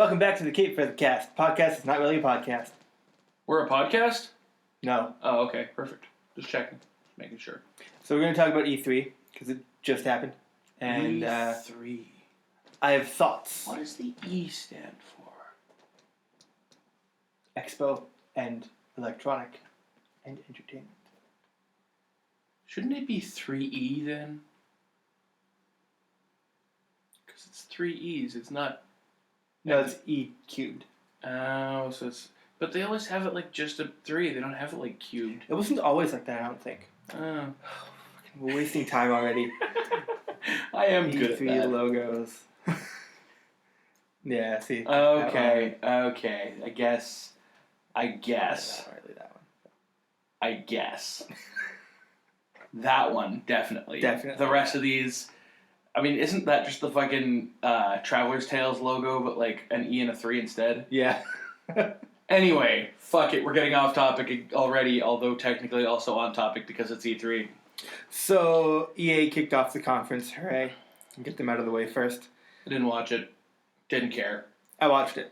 Welcome back to the Cape Feather Cast. Podcast is not really a podcast. We're a podcast? No. Oh, okay. Perfect. Just checking. Just making sure. So we're going to talk about E3, because it just happened. And E3. I have thoughts. What does the E stand for? Expo and electronic and entertainment. Shouldn't it be 3E then? Because it's 3 E's. It's not... No, it's E cubed. Oh, so it's... But they always have it like just a 3. They don't have it like cubed. It wasn't always like that, I don't think. Oh. We're wasting time already. I am good at E3 that. logos. Yeah, see. Okay. I guess. Not really that one. I guess. That one, definitely. Definitely. The rest of these... I mean, isn't that just the fucking Traveler's Tales logo, but like an E and a 3 instead? Yeah. Anyway, fuck it. We're getting off topic already, although technically also on topic because it's E3. So, EA kicked off the conference. Hooray. Get them out of the way first. I didn't watch it. Didn't care. I watched it.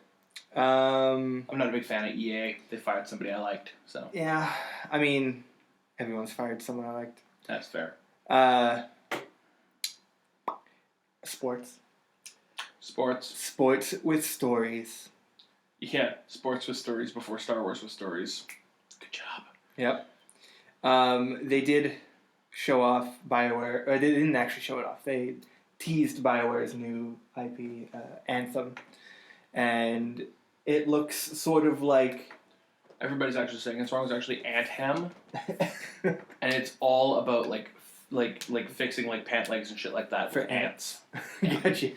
I'm not a big fan of EA. They fired somebody I liked, so. Yeah, I mean, everyone's fired someone I liked. That's fair. Sports. Sports with stories. Yeah, sports with stories before Star Wars with stories. Good job. Yep. They did show off BioWare, or they didn't actually show it off. They teased BioWare's new IP, Anthem, and it looks sort of like... Everybody's actually saying it's wrong. It's actually Anthem, and it's all about like fixing like pant legs and shit like that for with ants. Gotcha.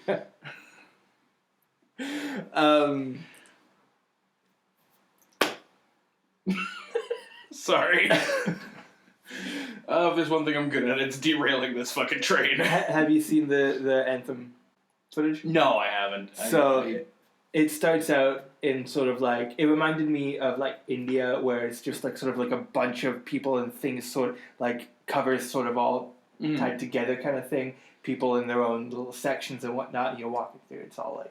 Oh, Sorry. If there's one thing I'm good at, it's derailing this fucking train. Have you seen the Anthem footage? No, I haven't. So it starts out in sort of like, it reminded me of like India, where it's just like sort of like a bunch of people and things sort of like covers sort of all tied together kind of thing. People in their own little sections and whatnot. You're walking through. It's all like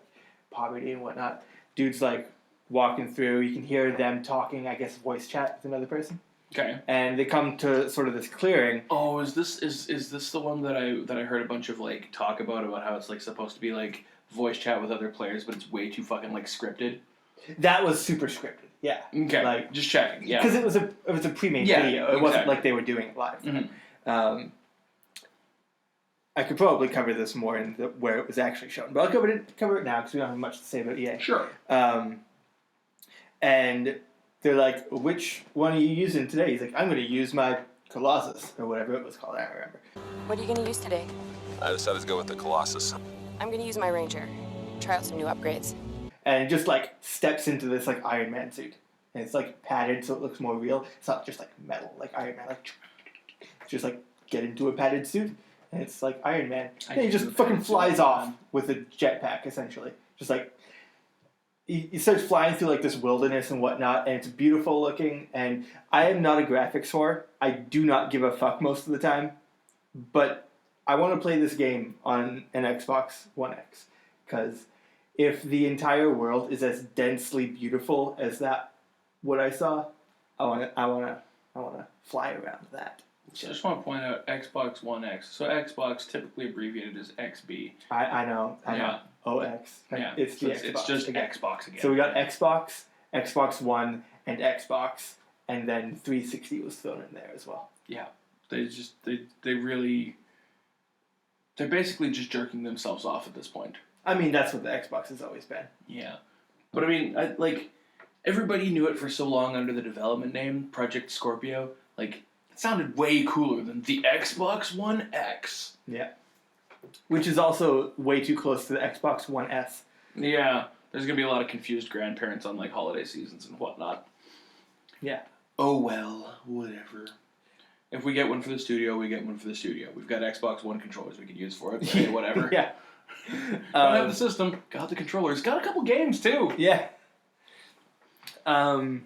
poverty and whatnot. Dude's like walking through. You can hear them talking. I guess voice chat with another person. Okay. And they come to sort of this clearing. Oh, is this the one that I heard a bunch of like talk about how it's like supposed to be like voice chat with other players, but it's way too fucking like scripted? That was super scripted. Yeah. Okay. Like just checking. Yeah. Because it was a pre-made video. It wasn't like they were doing it live. Mm-hmm. I could probably cover this more in where it was actually shown, but I'll cover it now because we don't have much to say about EA. Sure. And they're like, "Which one are you using today?" He's like, "I'm going to use my Colossus," or whatever it was called. I don't remember. What are you going to use today? I decided to go with the Colossus. I'm going to use my Ranger. Try out some new upgrades. And it just like steps into this like Iron Man suit, and it's like padded so it looks more real. It's not just like metal like Iron Man. Like it's just like get into a padded suit, and it's like Iron Man. And he just fucking flies off with a jetpack essentially, just like. He starts flying through like this wilderness and whatnot, and it's beautiful looking. And I am not a graphics whore. I do not give a fuck most of the time, but I want to play this game on an Xbox One X because if the entire world is as densely beautiful as that, what I saw, I wanna fly around that. I just want to point out Xbox One X. So Xbox typically abbreviated as XB. I know. OX. Yeah. It's the Xbox. It's just again. Xbox again. So we got Xbox, Xbox One, and Xbox, and then 360 was thrown in there as well. Yeah. They're basically just jerking themselves off at this point. I mean, that's what the Xbox has always been. Yeah. But I mean, everybody knew it for so long under the development name, Project Scorpio. Like, it sounded way cooler than the Xbox One X. Yeah. Which is also way too close to the Xbox One S. Yeah. There's going to be a lot of confused grandparents on, like, holiday seasons and whatnot. Yeah. Oh, well, whatever. If we get one for the studio, we get one for the studio. We've got Xbox One controllers we could use for it. Hey, whatever. Yeah. Don't have the system. Got the controllers. Got a couple games, too. Yeah. But,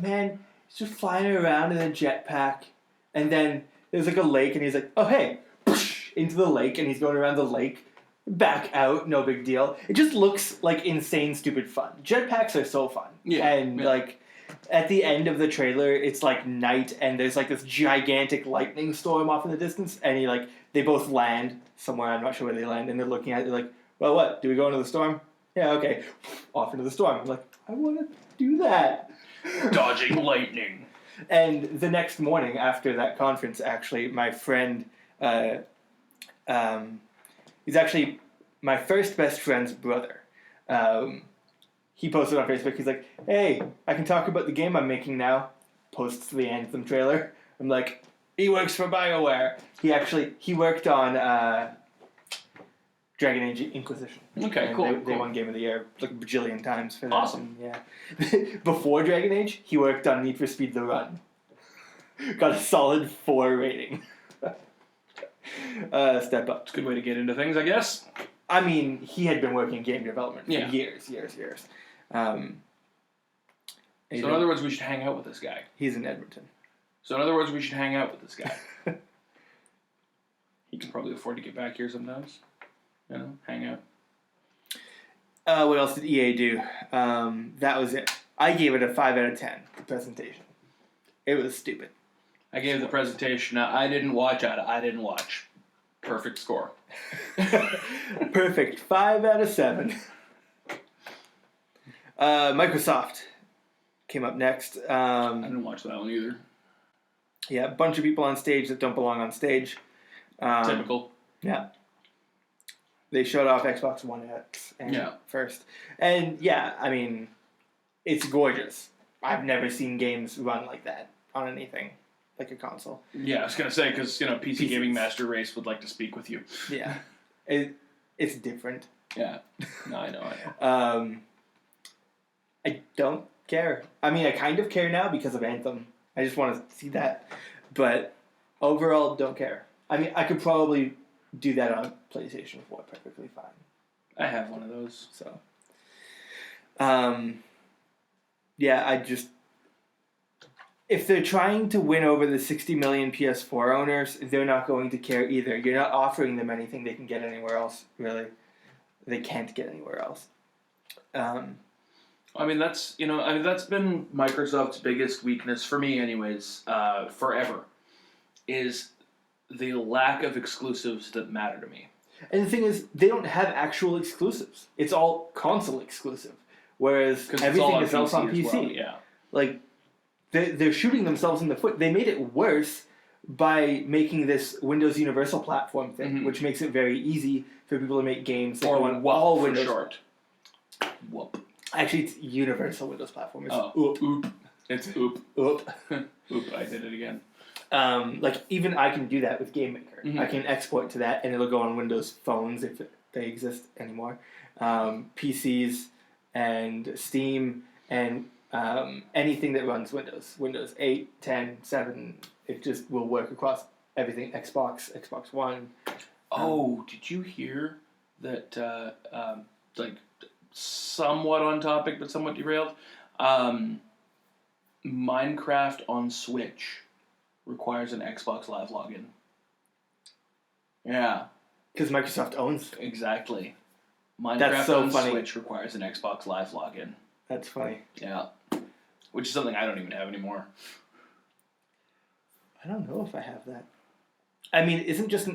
man, he's just flying around in a jetpack. And then there's, like, a lake, and he's like, oh, hey. Into the lake, and he's going around the lake back out, no big deal. It just looks like insane, stupid fun. Jetpacks are so fun. Yeah, And, yeah. like, at the end of the trailer, it's, like, night, and there's, like, this gigantic lightning storm off in the distance, and they both land somewhere, I'm not sure where they land, and they're looking at it, they're like, well, what? Do we go into the storm? Yeah, okay. Off into the storm. I'm like, I want to do that. Dodging lightning. And the next morning after that conference, actually, my friend, he's actually my first best friend's brother. He posted on Facebook, he's like, hey, I can talk about the game I'm making now. Posts the Anthem trailer. I'm like, he works for BioWare. He worked on Dragon Age Inquisition. Okay, And cool. They won Game of the Year like a bajillion times for that. Awesome. And, yeah. Before Dragon Age, he worked on Need for Speed The Run. Got a solid 4 rating. Step up. It's a good way to get into things, I guess. I mean, he had been working in game development for Yeah. years. So in other words, we should hang out with this guy. He's in Edmonton. So in other words, we should hang out with this guy. He can probably afford to get back here sometimes. You know, hang out. What else did EA do? That was it. I gave it a 5 out of 10, the presentation. It was stupid. I gave the presentation. I didn't watch. Perfect score. Perfect. 5 out of 7. Microsoft came up next. I didn't watch that one either. Yeah, a bunch of people on stage that don't belong on stage. Typical. Yeah. They showed off Xbox One X first. And yeah, I mean, it's gorgeous. I've never seen games run like that on anything, like a console. Yeah, I was going to say, because, PC Gaming Master Race would like to speak with you. Yeah. It's different. Yeah. No, I know. I don't care. I mean, I kind of care now because of Anthem. I just want to see that. But overall, don't care. I mean, I could probably do that on PlayStation 4 perfectly fine. I have one of those. So, yeah, I just... If they're trying to win over the 60 million PS4 owners, they're not going to care either. You're not offering them anything they can get anywhere else, really. They can't get anywhere else. I mean, that's been Microsoft's biggest weakness, for me anyways, forever, is the lack of exclusives that matter to me. And the thing is, they don't have actual exclusives. It's all console exclusive. Whereas everything is else on PC. Well, yeah. Like, they're shooting themselves in the foot. They made it worse by making this Windows Universal Platform thing, which makes it very easy for people to make games that go on all Windows. Short. Whoop. Actually, it's Universal Windows Platform. It's oop. It's oop. Oop. Oop, I did it again. Like, even I can do that with Game Maker. Mm-hmm. I can export to that, and it'll go on Windows phones if they exist anymore. PCs and Steam and anything that runs Windows. Windows 8, 10, 7, it just will work across everything. Xbox, Xbox One. Did you hear that, like, somewhat on topic, but somewhat derailed? Minecraft on Switch requires an Xbox Live login. Yeah. Because Microsoft owns. Exactly. Minecraft That's so on funny. Switch requires an Xbox Live login. That's funny. Yeah. Which is something I don't even have anymore. I don't know if I have that. I mean, isn't just...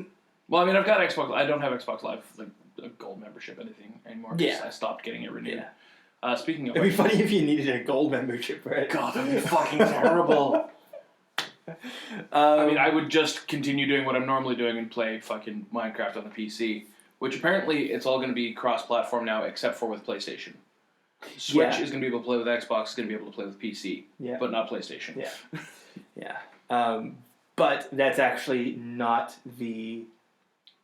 Well, I mean, I've got Xbox... I don't have Xbox Live, like, a gold membership anything anymore. Yeah. I stopped getting it renewed. Yeah. Speaking of... It'd be funny if you needed a gold membership, right? God, that'd be fucking terrible. I mean, I would just continue doing what I'm normally doing and play fucking Minecraft on the PC, which apparently it's all going to be cross-platform now, except for with PlayStation. Switch is going to be able to play with Xbox, is going to be able to play with PC, but not PlayStation. Yeah. But that's actually not the...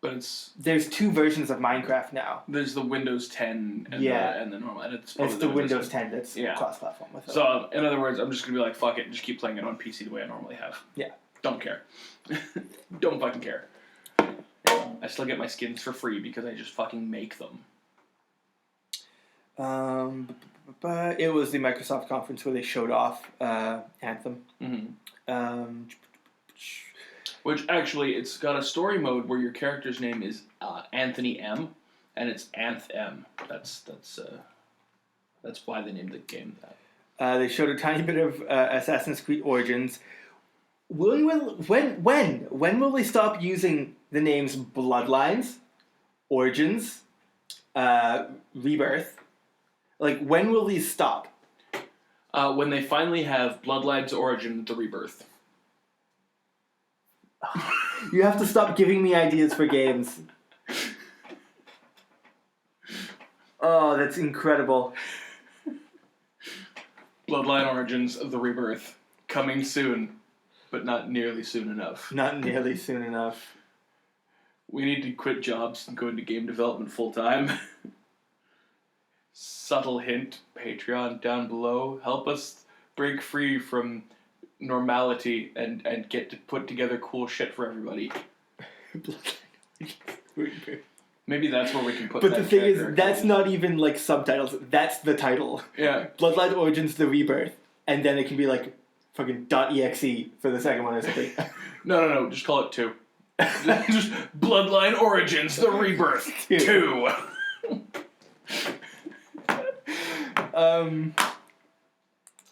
But it's... There's 2 versions of Minecraft now. There's the Windows 10 and the normal. And it's the Windows 10 that's cross-platform with it. So, in other words, I'm just going to be like, fuck it, and just keep playing it on PC the way I normally have. Yeah. Don't care. Don't fucking care. I still get my skins for free because I just fucking make them. But it was the Microsoft conference where they showed off Anthem. Mm-hmm. Which, actually, it's got a story mode where your character's name is Anthony M. and it's Anthem. That's why they named the game that. They showed a tiny bit of Assassin's Creed Origins. When will they stop using the names Bloodlines, Origins, Rebirth? Like, when will these stop? When they finally have Bloodlines, Origin, the Rebirth. You have to stop giving me ideas for games. Oh, that's incredible. Bloodline Origins, the Rebirth. Coming soon, but not nearly soon enough. Not nearly soon enough. We need to quit jobs and go into game development full time. Subtle hint, Patreon down below. Help us break free from normality and get to put together cool shit for everybody. Maybe that's where we can put. But the thing is, that's not even like subtitles. That's the title. Yeah. Bloodline Origins: The Rebirth, and then it can be like fucking .exe for the second one or something. No. Just call it 2. Just Bloodline Origins: The Rebirth 2.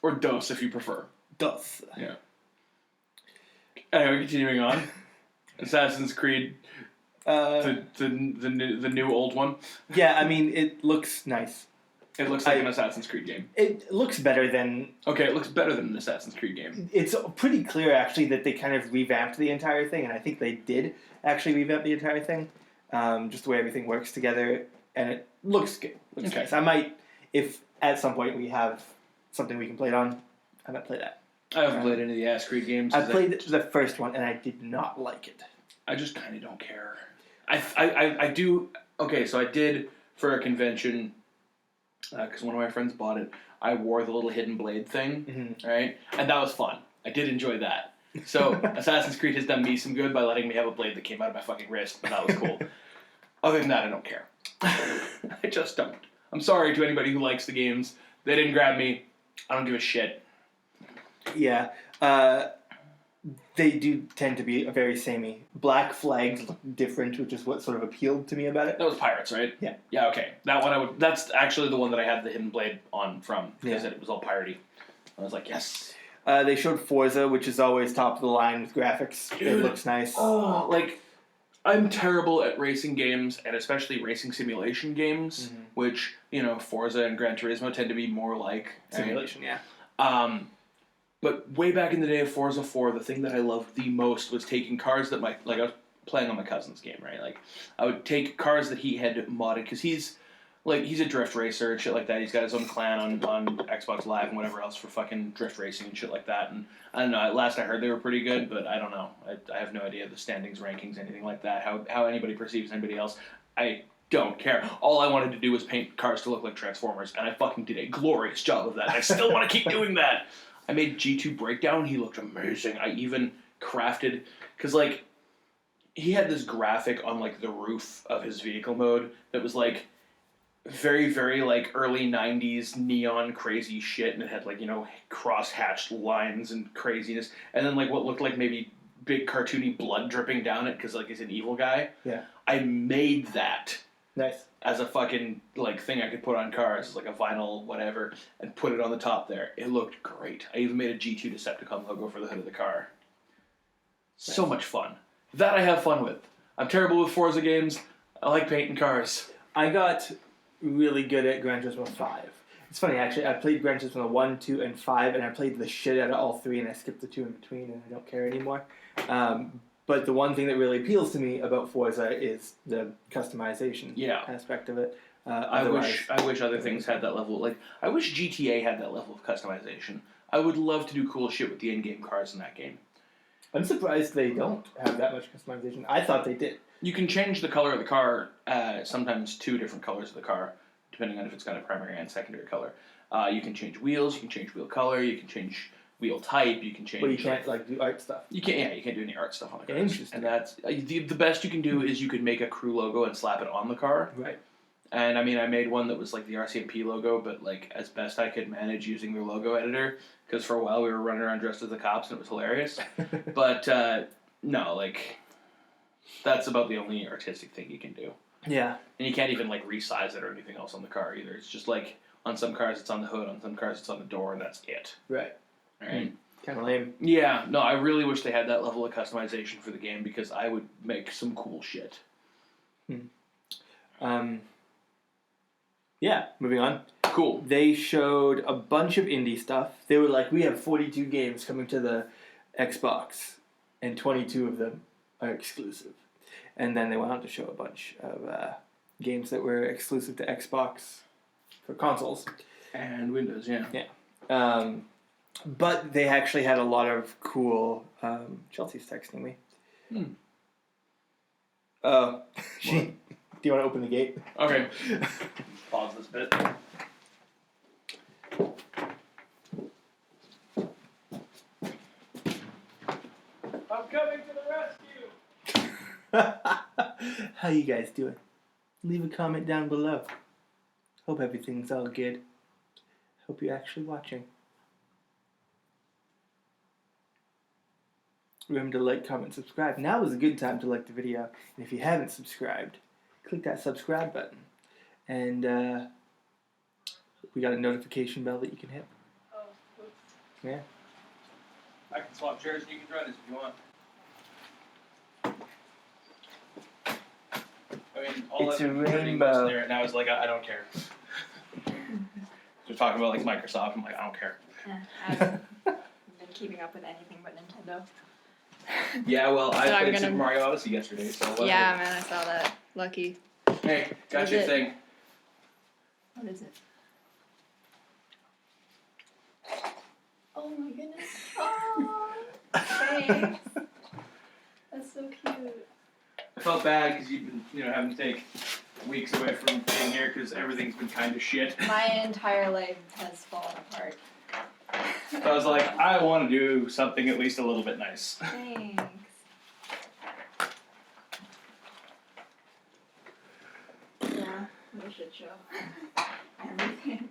Or DOS if you prefer. DOS. Yeah. Anyway, continuing on. Assassin's Creed. The new old one. Yeah, I mean, it looks nice. It looks like an Assassin's Creed game. It looks better than... Okay, it looks better than an Assassin's Creed game. It's pretty clear, actually, that they kind of revamped the entire thing, and I think they did actually revamp the entire thing. Just the way everything works together, and it looks good. Looks nice. I might, if at some point we have something we can play it on, I might play that. I haven't played any of the Assassin's Creed games. I played the first one, and I did not like it. I just kind of don't care. I do... Okay, so I did, for a convention, because one of my friends bought it, I wore the little hidden blade thing, right? And that was fun. I did enjoy that. So, Assassin's Creed has done me some good by letting me have a blade that came out of my fucking wrist, but that was cool. Other than that, I don't care. I just don't. I'm sorry to anybody who likes the games. They didn't grab me. I don't give a shit. Yeah. They do tend to be very samey. Black flags look different, which is what sort of appealed to me about it. That was Pirates, right? Yeah. Yeah, okay. That one that's actually the one that I had the hidden blade on from, because it was all piratey. I was like, yes. They showed Forza, which is always top of the line with graphics. Dude, it looks nice. Oh, like, I'm terrible at racing games, and especially racing simulation games, which, Forza and Gran Turismo tend to be more like... Simulation, yeah. But way back in the day of Forza 4, the thing that I loved the most was taking cars that I was playing on my cousin's game, right? Like, I would take cars that he had modded, because he's a drift racer and shit like that. He's got his own clan on Xbox Live and whatever else for fucking drift racing and shit like that. And I don't know, at last I heard they were pretty good, but I don't know. I have no idea the standings, rankings, anything like that, how anybody perceives anybody else. I don't care. All I wanted to do was paint cars to look like Transformers, and I fucking did a glorious job of that. I still want to keep doing that. I made G2 Breakdown. He looked amazing. I even crafted... Because, he had this graphic on, the roof of his vehicle mode that was, very, very, early 90s neon crazy shit. And it had, cross-hatched lines and craziness. And then, what looked like maybe big cartoony blood dripping down it because, he's an evil guy. Yeah. I made that. Nice. As a fucking, thing I could put on cars, a vinyl, whatever, and put it on the top there. It looked great. I even made a G2 Decepticon logo for the hood of the car. Nice. So much fun. That I have fun with. I'm terrible with Forza games. I like painting cars. I got really good at Gran Turismo 5. It's funny, actually. I played Gran Turismo 1, 2, and 5, and I played the shit out of all 3, and I skipped the 2 in between, and I don't care anymore. But the one thing that really appeals to me about Forza is the customization aspect of it. I wish other things had that level. I wish GTA had that level of customization. I would love to do cool shit with the in-game cars in that game. I'm surprised they don't have that much customization. I thought they did. You can change the color of the car, sometimes 2 different colors of the car, depending on if it's got a primary and secondary color. You can change wheels, you can change wheel color, you can change wheel type, you can change... But you can't, do art stuff. You can't do any art stuff on the car. Interesting. And that's... the best you can do is you could make a crew logo and slap it on the car. Right. And, I made one that was, the RCMP logo, but, as best I could manage using their logo editor, because for a while we were running around dressed as the cops, and it was hilarious. But, no, that's about the only artistic thing you can do. Yeah. And you can't even like resize it or anything else on the car either. It's just like on some cars it's on the hood, on some cars it's on the door, and that's it. Right. Right. Kind of lame. Yeah. No, I really wish they had that level of customization for the game because I would make some cool shit. Yeah. Moving on. Cool. They showed a bunch of indie stuff. They were like, we have 42 games coming to the Xbox, and 22 of them are exclusive. And then they went on to show a bunch of games that were exclusive to Xbox for consoles. And Windows, yeah. Yeah. But they actually had a lot of cool... Chelsea's texting me. Oh. Do you want to open the gate? Okay. Pause this bit. I'm coming to the rescue! How you guys doing? Leave a comment down below. Hope everything's all good. Hope you're actually watching. Remember to like, comment, subscribe. Now is a good time to like the video. And if you haven't subscribed, click that subscribe button. And we got a notification bell that you can hit. Oh, oops. Yeah. I can swap chairs and you can try this if you want. I mean, all It's that a everything rainbow. was there, and I was like, I don't care. They're talking about like Microsoft. I'm like, I don't care. Yeah, I haven't been keeping up with anything but Nintendo. Yeah, well, I So I'm played gonna- Super Mario Odyssey yesterday, so whatever. Yeah, man, I saw that. Lucky. Hey, got What your is it? thing. What is it? Oh my goodness. Oh, thanks. That's so cute. I felt bad because you've been, having to take weeks away from being here because everything's been kind of shit. My entire life has fallen apart. So I was like, I want to do something at least a little bit nice. Thanks. Yeah, no shit show. Everything.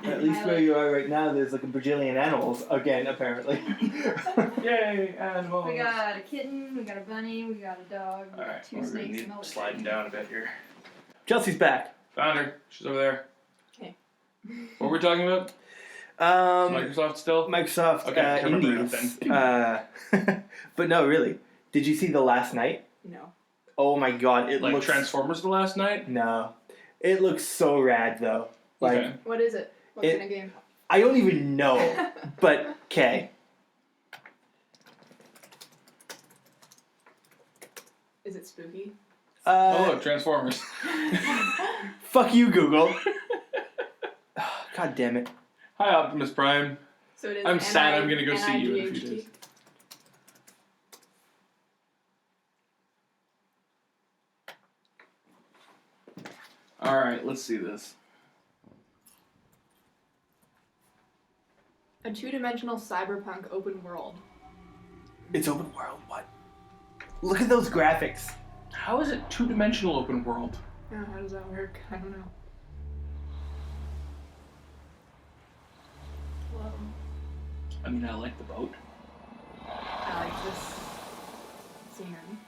At least where you are right now, there's like a bajillion animals again, apparently. Yay, animals. We got a kitten, we got a bunny, we got a dog, we got Alright, two well, we're gonna snakes need and a sliding down a bit here. Chelsea's back. Found her. She's over there. Okay. What were we talking about? Microsoft still? Microsoft Okay, turn my brain off indies. But no, really. Did you see The Last Night? No. Oh my god, it Like looks... Transformers the last night? No. It looks so rad, though. Like, Okay. What is it? What It- kind of game? I don't even know, but okay. Is it spooky? Oh, look, Transformers. Fuck you, Google. God damn it. Hi, Optimus Prime. So it is I'm sad I'm gonna go see you in a few NIGHT? days. Alright, let's see this. A two-dimensional cyberpunk open world. It's open world, what? Look at those graphics. How is it two-dimensional open world? Oh, how does that work? I don't know. Whoa. I mean, I like the boat. I like this scenery.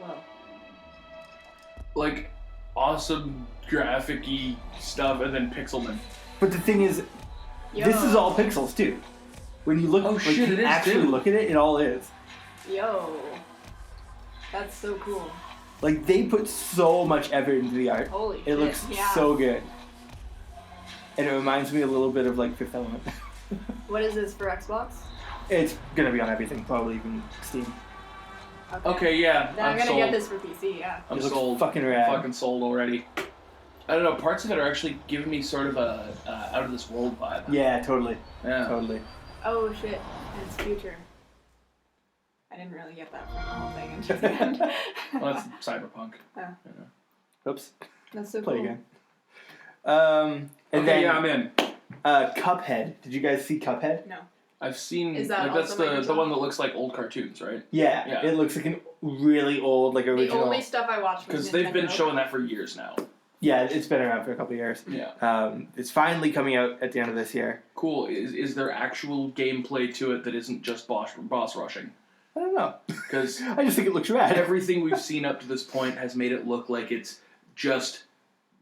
Whoa. Like, awesome graphic-y stuff and then pixelman. But the thing is, this is all pixels, too. When you look, Oh, like, shit, you it is, actually too. look at it, it all is. Yo. That's so cool. Like, they put so much effort into the art. Holy It shit. looks Yeah. so good. And it reminds me a little bit of, like, Fifth Element. What is this for Xbox? It's gonna be on everything, probably even Steam. Okay, yeah, Then I'm gonna sold. get this for PC, yeah. I'm It looks sold. fucking rad. Fucking sold already. I don't know, parts of it are actually giving me sort of a out of this world vibe. Yeah, totally. Yeah. Totally. Oh shit, and it's future. I didn't really get that from the whole thing until the end. Well, that's cyberpunk. Oh. Oops. That's so Play cool. again. And Okay, then yeah, I'm in. Cuphead. Did you guys see Cuphead? No. I've seen, Is that like, that's also the Microsoft? one that looks like old cartoons, right? Yeah, Yeah. It looks like an really old, like The original. only stuff I watched was Because they've been Nintendo. showing that for years now. Yeah, it's been around for a couple of years. Yeah. It's finally coming out at the end of this year. Cool. Is there actual gameplay to it that isn't just boss rushing? I don't know. Because I just think it looks rad. everything we've seen up to this point has made it look like it's just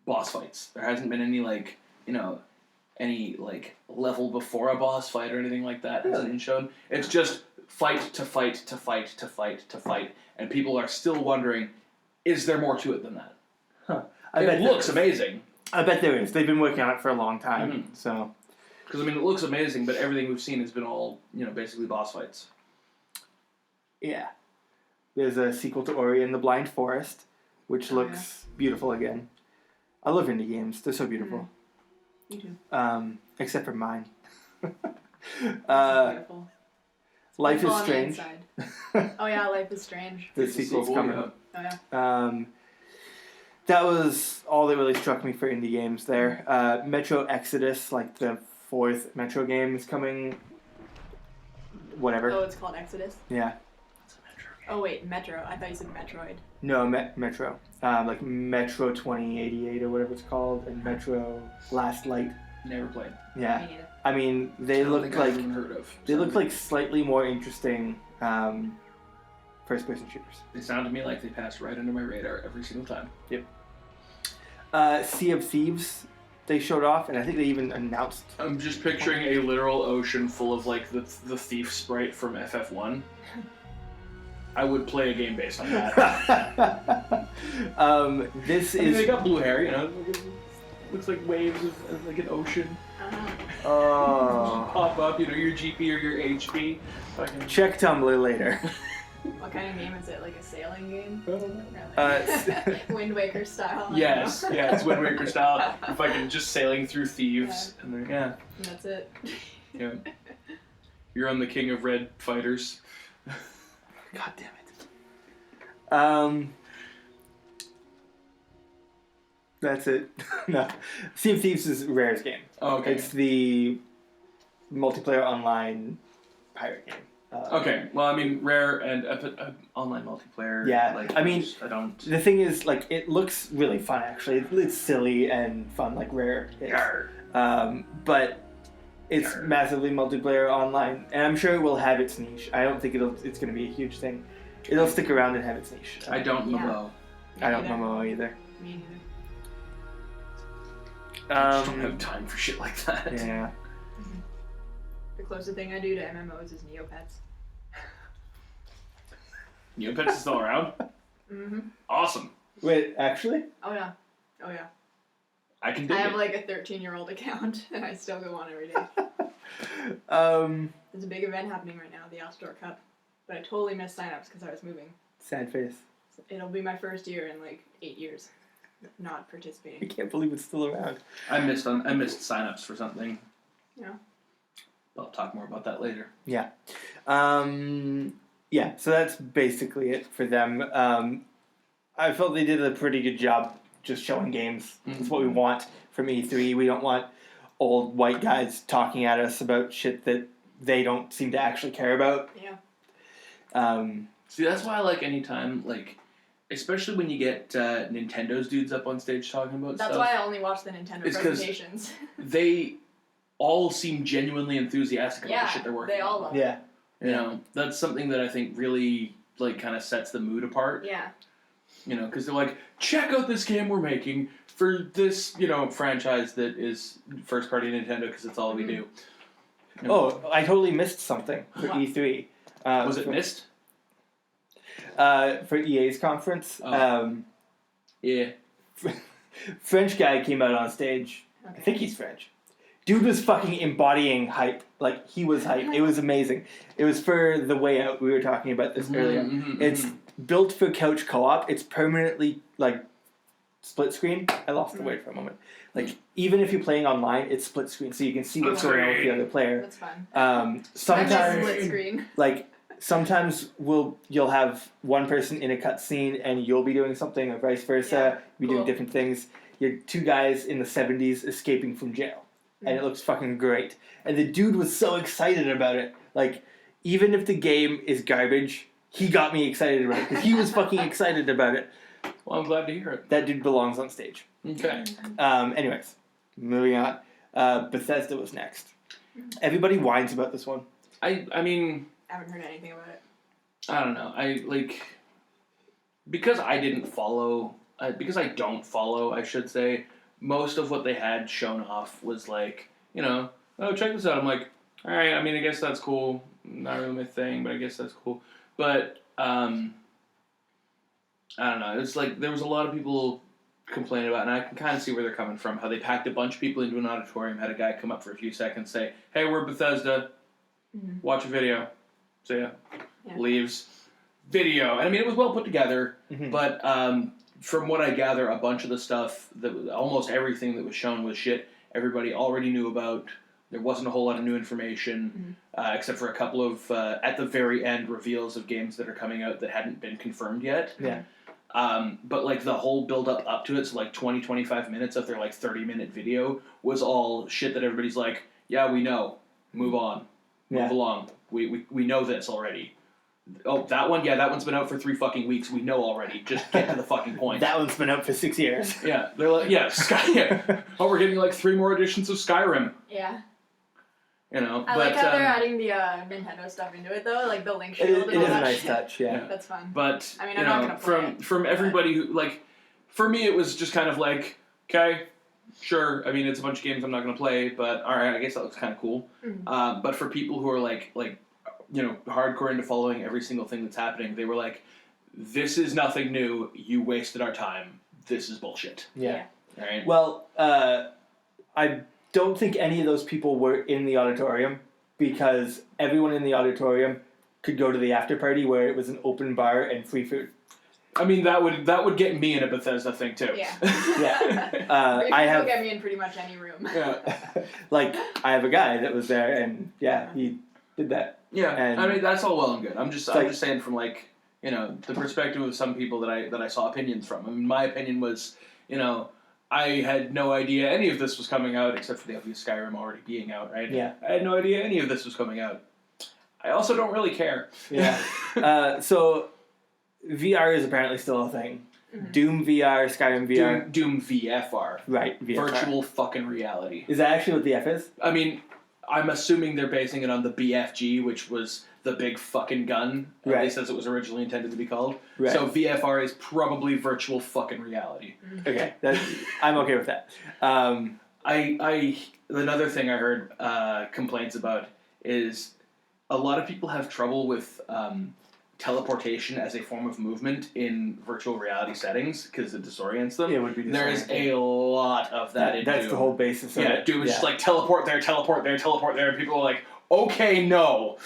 boss fights. There hasn't been any any level before a boss fight or anything like that hasn't been shown. It's just fight to fight to fight to fight to fight, and people are still wondering, is there more to it than that? Huh. It looks amazing. I bet there is. They've been working on it for a long time, so. Because it looks amazing, but everything we've seen has been all basically boss fights. Yeah. There's a sequel to Ori and the Blind Forest, which looks beautiful again. I love indie games. They're so beautiful. You do. Except for mine. Beautiful. Life is On the Strange. inside. Oh yeah, Life is Strange. The sequel's coming up. Oh yeah. That was all that really struck me for indie games there. Metro Exodus, like the 4th Metro game, is coming. Whatever. Oh, it's called Exodus? Yeah. Oh wait, Metro. I thought you said Metroid. No, Metro. Like Metro 2088 or whatever it's called, and Metro Last Light. Never played. Yeah. Me neither. I mean, they look I've like even heard of. they look like slightly more interesting first-person shooters. They sound to me like they pass right under my radar every single time. Yep. Sea of Thieves, they showed off, and I think they even announced. I'm just picturing a literal ocean full of like the thief sprite from FF1. I would play a game based on that. This I mean, is. they got blue hair, looks like waves of like an ocean. Oh. Pop up, your GP or your HP. Fucking Check Tumblr later. What kind of game is it? Like a sailing game? Uh, Wind Waker style? Yes, yeah, it's Wind Waker style. If I can just sailing through thieves, and then, And that's it. yeah. You're on the King of Red fighters. God damn it. That's it. No. Sea of Thieves is Rare's game. Oh, okay. It's the multiplayer online pirate game. Okay, well, I mean, Rare and online multiplayer. Yeah, like, I mean, I don't. The thing is, like, it looks really fun, actually. It's silly and fun, like Rare is. But it's massively multiplayer online, and I'm sure it will have its niche. I don't think it's going to be a huge thing. It'll stick around and have its niche. I don't know. I don't know either. Me neither. I just don't have time for shit like that. Yeah. The closest thing I do to MMOs is Neopets. Neopets is still around? Mm-hmm. Awesome. Wait, actually? Oh yeah. Oh yeah. I can I dig have it. like a 13-year-old account, and I still go on every day. There's a big event happening right now, the Outdoor Cup, but I totally missed signups because I was moving. Sad face. It'll be my first year in like 8 years, not I participating. can't believe it's still around. I missed signups for something. Yeah. I'll talk more about that later. Yeah. Yeah, so that's basically it for them. I felt they did a pretty good job just showing games. That's what we want from E3. We don't want old white guys talking at us about shit that they don't seem to actually care about. Yeah. See, that's why I like any time, like, especially when you get Nintendo's dudes up on stage talking about That's stuff. why I only watch the Nintendo It's 'cause presentations. They all seem genuinely enthusiastic about the shit they're working on. they all love it. Yeah. You know, that's something that I think really, like, kind of sets the mood apart. Yeah. You know, because they're like, check out this game we're making for this, franchise that is first-party Nintendo because it's all we do. You know? Oh, I totally missed something for What? E3. Was it missed? For EA's conference. Oh. Yeah. French guy came out on stage. Okay. I think he's French. Dude was fucking embodying hype. Like, he was hype. It was amazing. It was for The Way Out. We were talking about this earlier. It's built for couch co-op. It's permanently, like, split screen. I lost the word for a moment. Like, even if you're playing online, it's split screen, so you can see what's going on with the other player. That's fun. I miss Sometimes, split screen. like, sometimes you'll have one person in a cutscene and you'll be doing something, or vice versa. Yeah, Be doing different things. You're two guys in the 70s escaping from jail. And it looks fucking great. And the dude was so excited about it. Like, even if the game is garbage, he got me excited about it. Because he was fucking excited about it. Well, I'm glad to hear it. That dude belongs on stage. Okay. Anyways, moving on. Bethesda was next. Everybody whines about this one. I mean, I haven't heard anything about it. I don't know. Because I didn't follow, because I don't follow, I should say, most of what they had shown off was like, oh, check this out. I'm like, all right, I mean, I guess that's cool. Not really my thing, but I guess that's cool. But, I don't know. It's like there was a lot of people complaining about, and I can kind of see where they're coming from, how they packed a bunch of people into an auditorium, had a guy come up for a few seconds, say, hey, we're Bethesda. Watch a video. See ya. Yeah. Leaves. Video. And I mean, it was well put together, but from what I gather, a bunch of the stuff, almost everything that was shown was shit everybody already knew about. There wasn't a whole lot of new information, except for a couple of, at the very end, reveals of games that are coming out that hadn't been confirmed yet. Yeah. But like the whole build up to it, so like 20-25 minutes of their like 30-minute video was all shit that everybody's like, yeah, we know. Move on. Move along. We know this already. Oh, that one? Yeah, that one's been out for 3 fucking weeks. We know already. Just get to the fucking point. That one's been out for 6 years. Yeah, they're like, Oh, we're getting like 3 more editions of Skyrim. Yeah. I like how they're adding the Nintendo stuff into it though, like the Link Shield and all It is a that nice shit. touch, yeah. That's fun. But, I mean, I'm not gonna play it, from everybody who, like, for me it was just kind of like, okay, sure, I mean, it's a bunch of games I'm not going to play, but alright, I guess that looks kind of cool. But for people who are like, hardcore into following every single thing that's happening, they were like, this is nothing new, you wasted our time, this is bullshit. Yeah. Alright? Well, I don't think any of those people were in the auditorium because everyone in the auditorium could go to the after party where it was an open bar and free food. I mean, that would get me in a Bethesda thing too. Yeah. Yeah. I have get me in pretty much any room. Yeah. Like, I have a guy that was there and, he did that. Yeah, and I mean, that's all well and good. I'm just like, saying from like, the perspective of some people that I saw opinions from. I mean, my opinion was, I had no idea any of this was coming out except for the obvious Skyrim already being out, right? Yeah. I had no idea any of this was coming out. I also don't really care. Yeah. So VR is apparently still a thing. Doom VR, Skyrim VR. Doom VFR. Right, VFR. Virtual fucking reality. Is that actually what the F is? I mean, I'm assuming they're basing it on the BFG, which was the big fucking gun, at least as it was originally intended to be called. Right. So VFR is probably virtual fucking reality. Okay, I'm okay with that. Another thing I heard complaints about is a lot of people have trouble with teleportation as a form of movement in virtual reality settings because it disorients them. It would be disorienting. There is a lot of that in That's Doom. the whole basis of it. Doom is just like teleport there, teleport there, teleport there, and people are like, okay, no.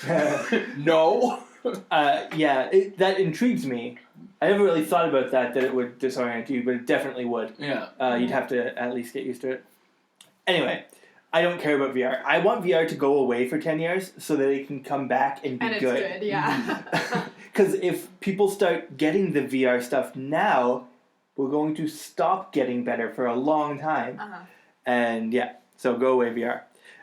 No? That intrigues me. I never really thought about that it would disorient you, but it definitely would. Yeah. You'd have to at least get used to it. Anyway, I don't care about VR. I want VR to go away for 10 years so that it can come back and be And it's good. good, yeah. Because if people start getting the VR stuff now, we're going to stop getting better for a long time. And so go away VR.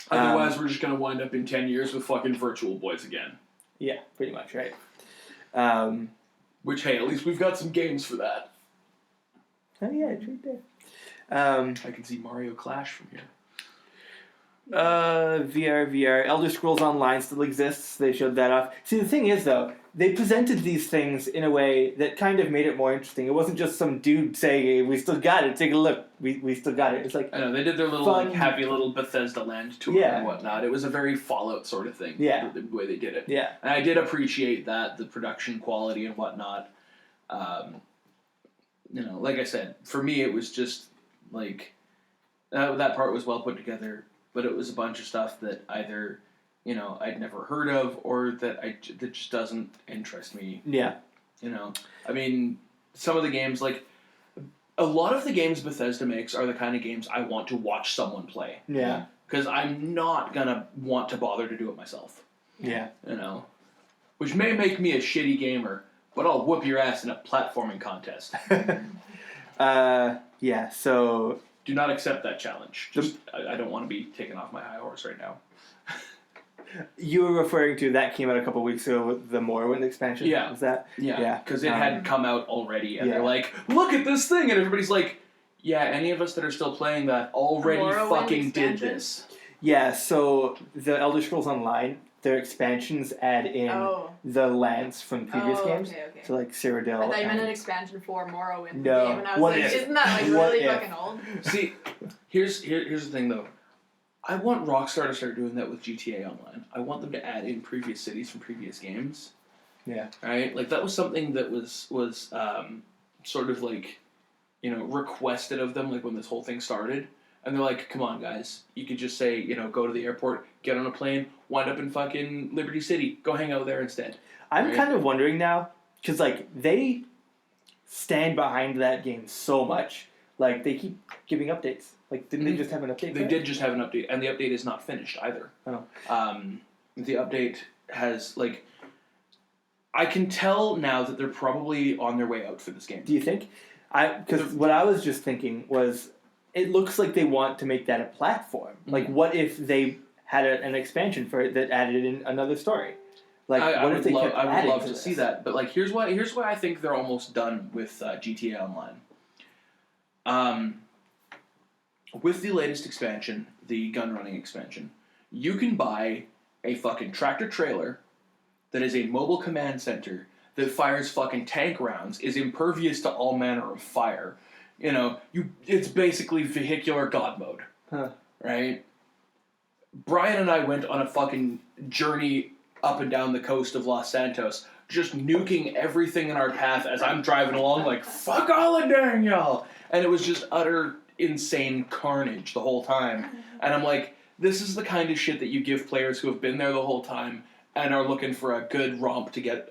Otherwise, we're just going to wind up in 10 years with fucking Virtual Boys again. Yeah, pretty much, right. Which, hey, at least we've got some games for that. Oh, yeah, it's right there. I can see Mario Clash from here. VR. Elder Scrolls Online still exists. They showed that off. See, the thing is, though, they presented these things in a way that kind of made it more interesting. It wasn't just some dude saying, hey, we still got it. Take a look. We still got it. It's like... I know, they did their little, fun, happy little Bethesda land tour and whatnot. It was a very Fallout sort of thing. Yeah. The way they did it. Yeah. And I did appreciate that, the production quality and whatnot. Like I said, for me it was just, like... that part was well put together. But it was a bunch of stuff that either, I'd never heard of or that just doesn't interest me. Yeah. I mean, some of the games, like, a lot of the games Bethesda makes are the kind of games I want to watch someone play. Yeah. Because I'm not going to want to bother to do it myself. Yeah. Which may make me a shitty gamer, but I'll whoop your ass in a platforming contest. So... Do not accept that challenge. Just, I don't want to be taken off my high horse right now. You were referring to that came out a couple weeks ago with the Morrowind expansion. Yeah. Was that? Yeah, because it had come out already, and yeah. they're like, "Look at this thing," and everybody's like, "Yeah, any of us that are still playing that already Morrowind fucking did expansion? this." Yeah. So the Elder Scrolls Online, their expansions add in the lands from previous games. Okay. So like Cyrodiil. I thought you meant and- an expansion for Morrowind No. game, and I was What like, if? isn't that like What really if? fucking old? See, here's the thing though. I want Rockstar to start doing that with GTA Online. I want them to add in previous cities from previous games. Yeah. Right? Like, that was something that was sort of like, requested of them, like, when this whole thing started. And they're like, come on, guys. You could just say, go to the airport, get on a plane, wind up in fucking Liberty City. Go hang out there instead. I'm kind of wondering now, because, like, they stand behind that game so much. Like, they keep giving updates. Like, didn't they just have an update? They did just have an update, and the update is not finished either. Oh. The update has, like... I can tell now that they're probably on their way out for this game. Do you think? Because what I was just thinking was, it looks like they want to make that a platform. Like, what if they had an expansion for it that added in another story? Like, I what if they kept I would adding love to this? see that, but like, here's why I think they're almost done with GTA Online. With the latest expansion, the gun running expansion, you can buy a fucking tractor trailer that is a mobile command center that fires fucking tank rounds, is impervious to all manner of fire. It's basically vehicular god mode, right? Brian and I went on a fucking journey up and down the coast of Los Santos, just nuking everything in our path as I'm driving along like, fuck all of dang y'all! And it was just utter insane carnage the whole time. And I'm like, this is the kind of shit that you give players who have been there the whole time and are looking for a good romp to get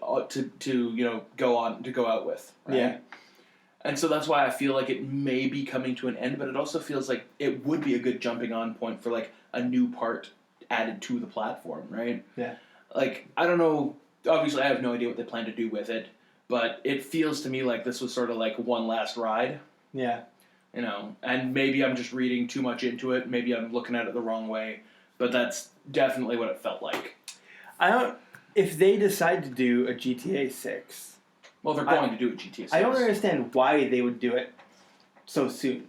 to go out with, right? Yeah. And so that's why I feel like it may be coming to an end, but it also feels like it would be a good jumping on point for like a new part added to the platform, right? Yeah. Like, I don't know, obviously I have no idea what they plan to do with it, but it feels to me like this was sort of like one last ride. Yeah. And maybe I'm just reading too much into it, maybe I'm looking at it the wrong way, but that's definitely what it felt like. If they decide to do a GTA 6... Well, they're going to do a GTA 6. I don't understand why they would do it so soon.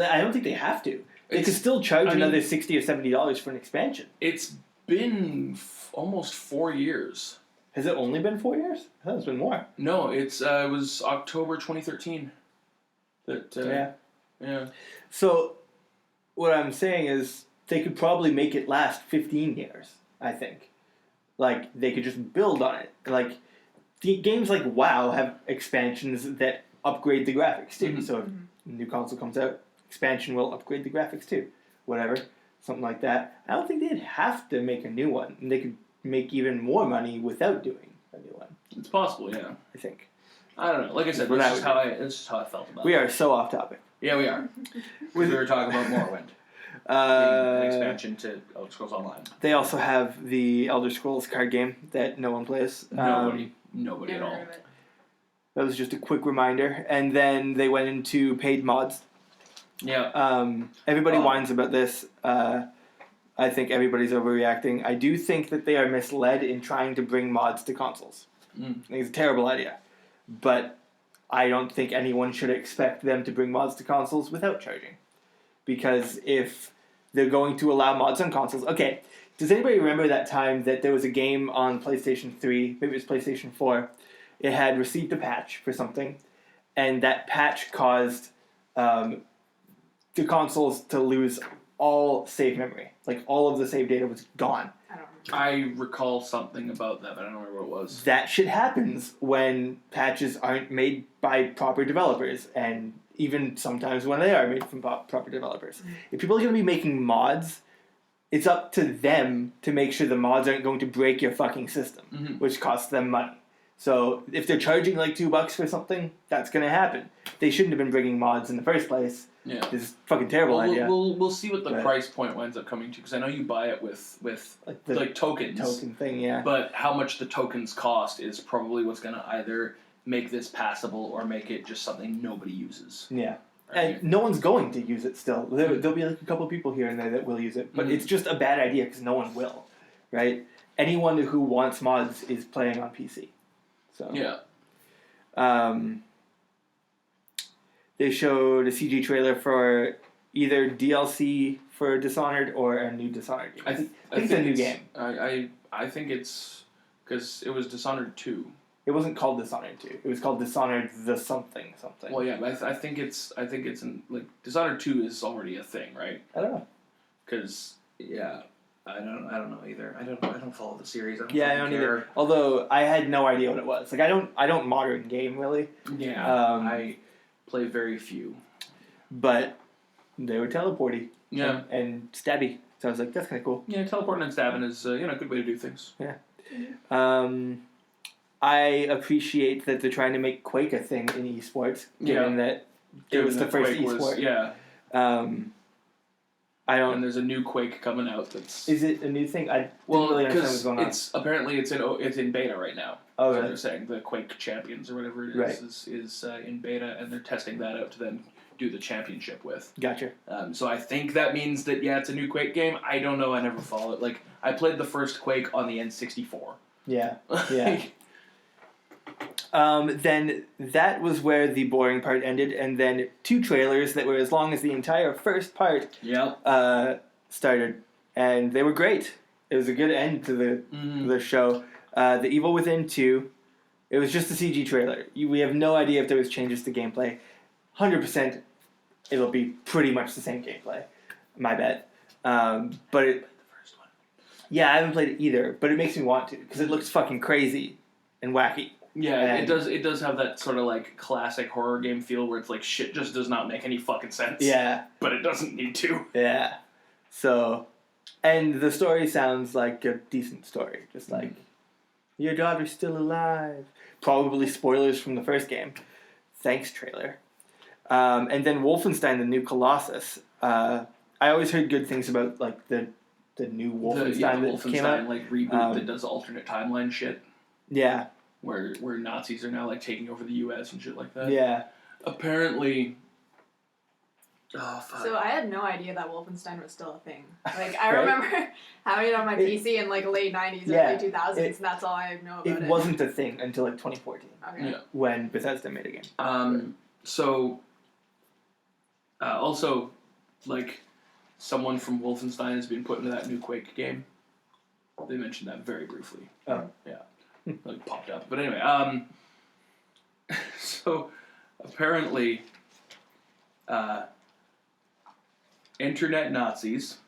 I don't think they have to. They could still charge another $60 or $70 for an expansion. It's been almost 4 years. Has it only been 4 years? I thought it's been more. No, it was October 2013. Yeah. So, what I'm saying is, they could probably make it last 15 years, I think. Like, they could just build on it. Like, games like WoW have expansions that upgrade the graphics too. So if a new console comes out, expansion will upgrade the graphics too. Whatever. Something like that. I don't think they'd have to make a new one. And they could make even more money without doing a new one. It's possible, yeah. I think. I don't know. Like I said, this is how I felt about it. We are so off topic. Yeah, we are. We were talking about Morrowind. An expansion to Elder Scrolls Online. They also have the Elder Scrolls card game that no one plays. Nobody at all. That was just a quick reminder. And then they went into paid mods. Yeah. Everybody whines about this. I think everybody's overreacting. I do think that they are misled in trying to bring mods to consoles. I think it's a terrible idea. But I don't think anyone should expect them to bring mods to consoles without charging. Because if they're going to allow mods on consoles... Okay, does anybody remember that time that there was a game on PlayStation 3, maybe it was PlayStation 4, it had received a patch for something, and that patch caused the consoles to lose all save memory. Like, all of the save data was gone. I recall something about that, but I don't remember what it was. That shit happens when patches aren't made by proper developers, and even sometimes when they are made from proper developers. If people are going to be making mods, it's up to them to make sure the mods aren't going to break your fucking system, which costs them money. So if they're charging like $2 for something, that's going to happen. They shouldn't have been bringing mods in the first place. Yeah. This is a fucking terrible idea. We'll see what the price point winds up coming to, because I know you buy it with like tokens. Token thing, yeah. But how much the tokens cost is probably what's going to either make this passable or make it just something nobody uses. Yeah. Right? And no one's going to use it still. There'll be like a couple people here and there that will use it. But it's just a bad idea because no one will. right? Anyone who wants mods is playing on PC. So Yeah. They showed a CG trailer for either DLC for Dishonored or a new Dishonored game. I think it's a new game. I think it's because it was Dishonored 2. It wasn't called Dishonored 2. It was called Dishonored the something. Well, yeah, but I think it's like Dishonored 2 is already a thing, right? I don't know. Because I don't know either. I don't follow the series. I don't either. Although I had no idea what it was. Like I don't modern game really. Yeah. I play very few. But they were teleporty. Yeah. And stabby. So I was like, that's kind of cool. Yeah, teleporting and stabbing is a good way to do things. Yeah. I appreciate that they're trying to make Quake a thing in esports, given that it was the first esport. And there's a new Quake coming out. Is it a new thing? I didn't really understand what's going on. Apparently it's in beta right now. Oh, really? They're saying the Quake Champions or whatever it is is in beta, and they're testing that out to then do the championship with. Gotcha. So I think that means that it's a new Quake game. I don't know. I never followed it. Like I played the first Quake on the N64. Yeah. Then that was where the boring part ended, and then 2 trailers that were as long as the entire first part started, and they were great. It was a good end to the show. The Evil Within 2, it was just a CG trailer. We have no idea if there was changes to gameplay. 100% it'll be pretty much the same gameplay, my bet. But it, yeah, I haven't played it either, but it makes me want to, because it looks fucking crazy and wacky. Yeah, and it does have that sort of like classic horror game feel where it's like shit just does not make any fucking sense. Yeah. But it doesn't need to. Yeah. So, and the story sounds like a decent story. Just like, your daughter's still alive. Probably spoilers from the first game. Thanks, trailer. And then Wolfenstein the New Colossus. I always heard good things about like the new Wolfenstein that came out. Like reboot that does alternate timeline shit. Yeah. Where Nazis are now like taking over the U.S. and shit like that. Yeah. Apparently. Oh fuck. So I had no idea that Wolfenstein was still a thing. Like I remember having it on my PC in like late '90s, early 2000s, and that's all I know about it. It wasn't a thing until like 2014. Okay. Yeah. When Bethesda made a game. So. Also, like, someone from Wolfenstein has been put into that new Quake game. They mentioned that very briefly. Oh. Yeah. Like, popped up. But anyway, so, apparently, internet Nazis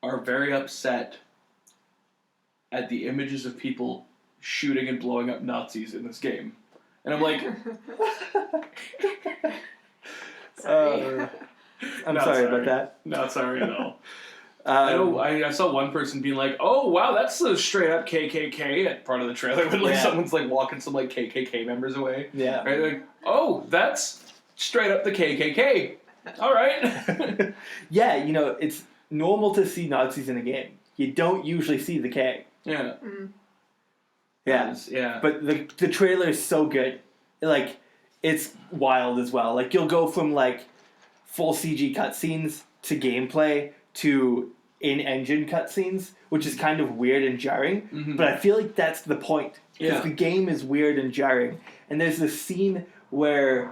are very upset at the images of people shooting and blowing up Nazis in this game. And I'm like... Sorry. I'm sorry about that. Not sorry at all. I saw one person being like, "Oh wow, that's a straight up KKK" at part of the trailer when someone's like walking some like KKK members away. Yeah. Right? Like, oh, that's straight up the KKK. All right. Yeah, it's normal to see Nazis in a game. You don't usually see the K. Yeah. Yeah. Yeah. But the trailer is so good. Like, it's wild as well. Like, you'll go from, like, full CG cutscenes to gameplay to in-engine cutscenes, which is kind of weird and jarring. Mm-hmm. But I feel like that's the point. Because the game is weird and jarring. And there's this scene where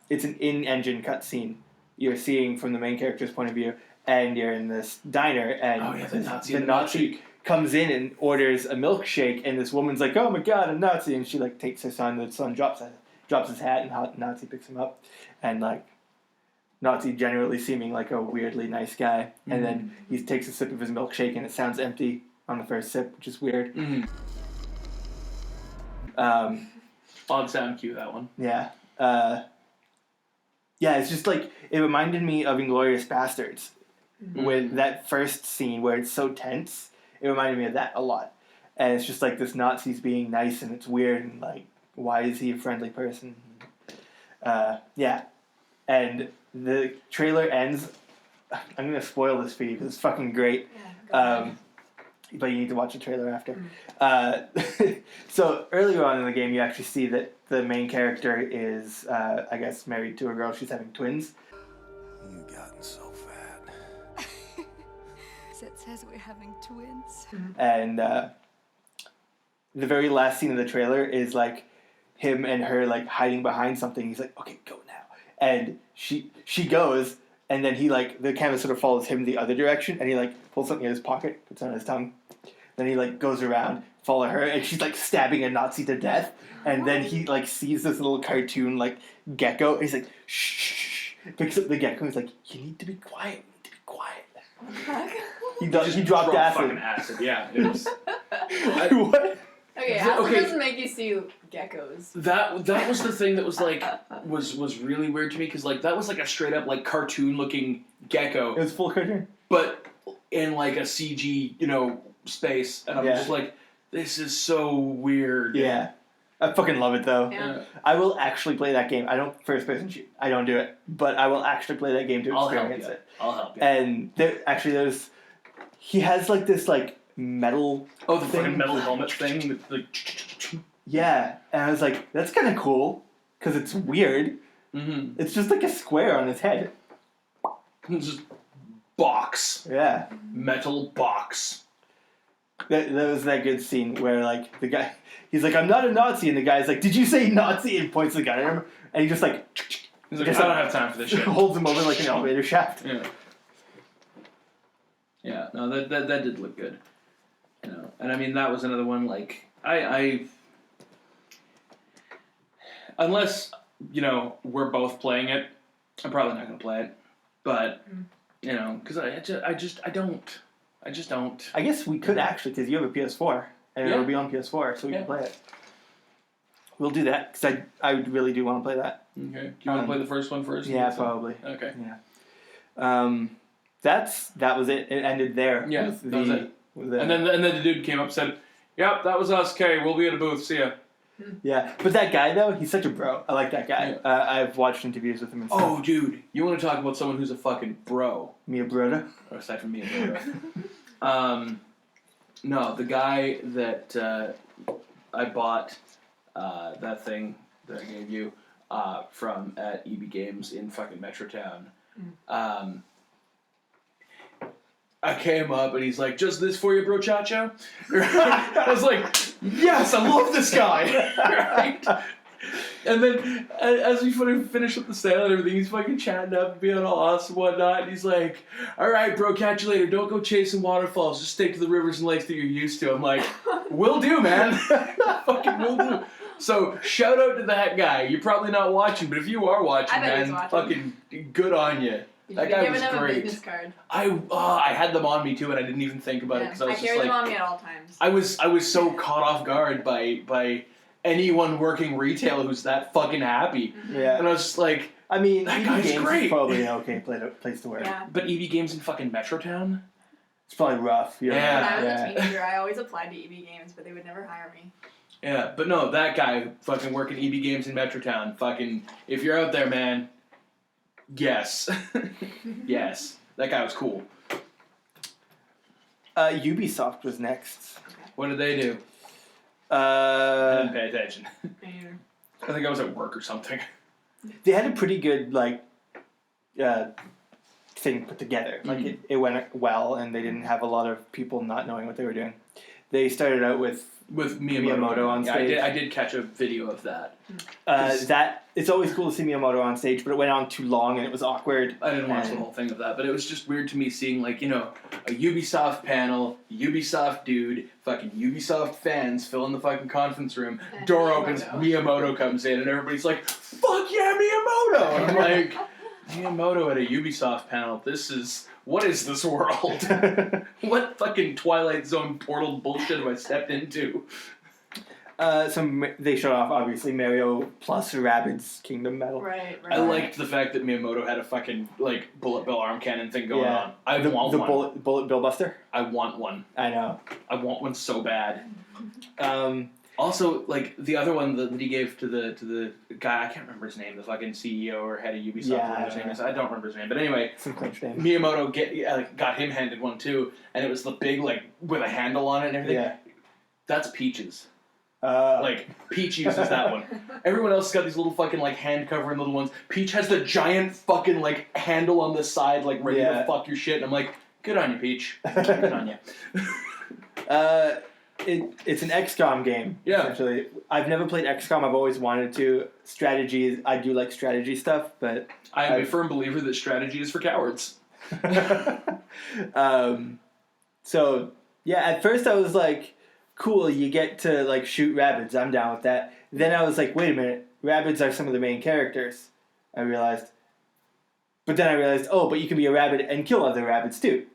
it's an in-engine cutscene you're seeing from the main character's point of view, and you're in this diner, and the Nazi comes in and orders a milkshake, and this woman's like, "Oh my god, a Nazi!" And she, like, takes her son. The son drops his hat, and Nazi picks him up, and like Nazi generally seeming like a weirdly nice guy, and then he takes a sip of his milkshake, and it sounds empty on the first sip, which is weird. Odd sound cue, that one. Yeah. Yeah, it's just like, it reminded me of Inglourious Bastards with that first scene where it's so tense. It reminded me of that a lot. And it's just like this Nazi's being nice, and it's weird, and like, why is he a friendly person? Yeah. And the trailer ends... I'm going to spoil this for you because it's fucking great. Yeah, but you need to watch the trailer after. So earlier on in the game, you actually see that the main character is, I guess, married to a girl. She's having twins. You've gotten so fat. that says we're having twins. And the very last scene of the trailer is like him and her like hiding behind something. He's like, okay, go now. And she goes, and then he like, the camera sort of follows him the other direction, and he like pulls something in his pocket, puts it on his tongue. Then he like goes around, follow her, and she's like stabbing a Nazi to death. And then he like sees this little cartoon like gecko, and he's like, shh, picks up the gecko, and he's like, you need to be quiet, He dropped acid. Fucking acid, yeah. It was, What? Okay, acid doesn't make you see geckos. That was the thing that was like was really weird to me, because like that was like a straight up like cartoon looking gecko. It was full cartoon, but in like a CG space, and I'm just like, this is so weird. Yeah. I fucking love it though. Yeah. I will actually play that game. I don't first person shoot. I don't do it, but I will actually play that game to experience it. I'll help you. And there's he has like this like metal. Oh, the thing. fucking metal helmet thing. With, like, yeah, and I was like, that's kind of cool because it's weird. Mm-hmm. It's just like a square on his head. It's just box. Yeah. Metal box. That was that good scene where like the guy, he's like, I'm not a Nazi, and the guy's like, did you say Nazi? And points the gun at him, and he just like, He's like, I don't have time for this shit. holds him over like an elevator shaft. Yeah. Yeah. No, that did look good. And I mean that was another one like I unless we're both playing it, I'm probably not gonna play it. But because I just don't. I guess we could actually, because you have a PS4, and it'll be on PS4, so we can play it. We'll do that, because I really do want to play that. Okay. Do you want to play the first one first? Yeah, probably. Okay. Yeah. That was it. It ended there. Yeah, that was it. And then the dude came up and said, "Yep, that was us. Okay, we'll be at a booth. See ya." Yeah, but that guy though, he's such a bro. I like that guy. Yeah. I've watched interviews with him and stuff. Oh, dude, you want to talk about someone who's a fucking bro? Mia Broda? Or aside from Mia Broda. No, the guy that I bought that thing that I gave you from at EB Games in fucking Metrotown. I came up and he's like, "Just this for you, bro, Chacho?" I was like, "Yes, I love this guy." Right? And then as we finish with the sale and everything, he's fucking chatting up, being all awesome and whatnot. And he's like, "All right, bro, catch you later. Don't go chasing waterfalls. Just stick to the rivers and lakes that you're used to." I'm like, "Will do, man." Fucking will do. So shout out to that guy. You're probably not watching, but if you are watching, man, fucking good on you. That guy was great. A business card. I had them on me too, and I didn't even think about it because I carry them on me at all times. I was so caught off guard by anyone working retail who's that fucking happy. Yeah. And I was just like, I mean, that EB guy's Games great. Is probably an okay place to wear. Yeah. But EB Games in fucking Metrotown? It's probably rough. When I was a teenager, I always applied to EB Games, but they would never hire me. Yeah, but no, that guy fucking working EB Games in Metrotown, fucking, if you're out there, man, yes. Yes. That guy was cool. Ubisoft was next. Okay. What did they do? I didn't pay attention. I think I was at work or something. They had a pretty good, thing put together. Like, it went well, and they didn't have a lot of people not knowing what they were doing. They started out with Miyamoto on stage. Yeah, I did catch a video of that. It's always cool to see Miyamoto on stage, but it went on too long and it was awkward. I didn't watch the whole thing of that, but it was just weird to me seeing a Ubisoft panel, Ubisoft dude, fucking Ubisoft fans fill in the fucking conference room, door opens, Miyamoto comes in, and everybody's like, "Fuck yeah, Miyamoto!" And I'm like, Miyamoto at a Ubisoft panel, what is this world? What fucking Twilight Zone portal bullshit have I stepped into? They showed off, obviously, Mario plus Rabbids Kingdom Battle. Right. I liked the fact that Miyamoto had a fucking, bullet bill arm cannon thing going on. I want one. The bullet bill buster? I want one. I know. I want one so bad. Also, the other one that he gave to the guy, I can't remember his name, the fucking CEO or head of Ubisoft, whatever his name is. I don't remember his name, but anyway, some French name. Miyamoto got him handed one too, and it was the big with a handle on it and everything. Yeah. That's Peach's. Peach uses that one. Everyone else has got these little fucking hand covering little ones. Peach has the giant fucking handle on the side, ready to fuck your shit. And I'm like, Good on you, Peach. Good on you. It's an XCOM game. Yeah. Essentially, I've never played XCOM. I've always wanted to. Strategy. I do like strategy stuff, but I am a firm believer that strategy is for cowards. So yeah, at first I was like, cool, you get to like shoot rabbits. I'm down with that. Then I was like, wait a minute, rabbits are some of the main characters. I realized. But then I realized, oh, but you can be a rabbit and kill other rabbits too.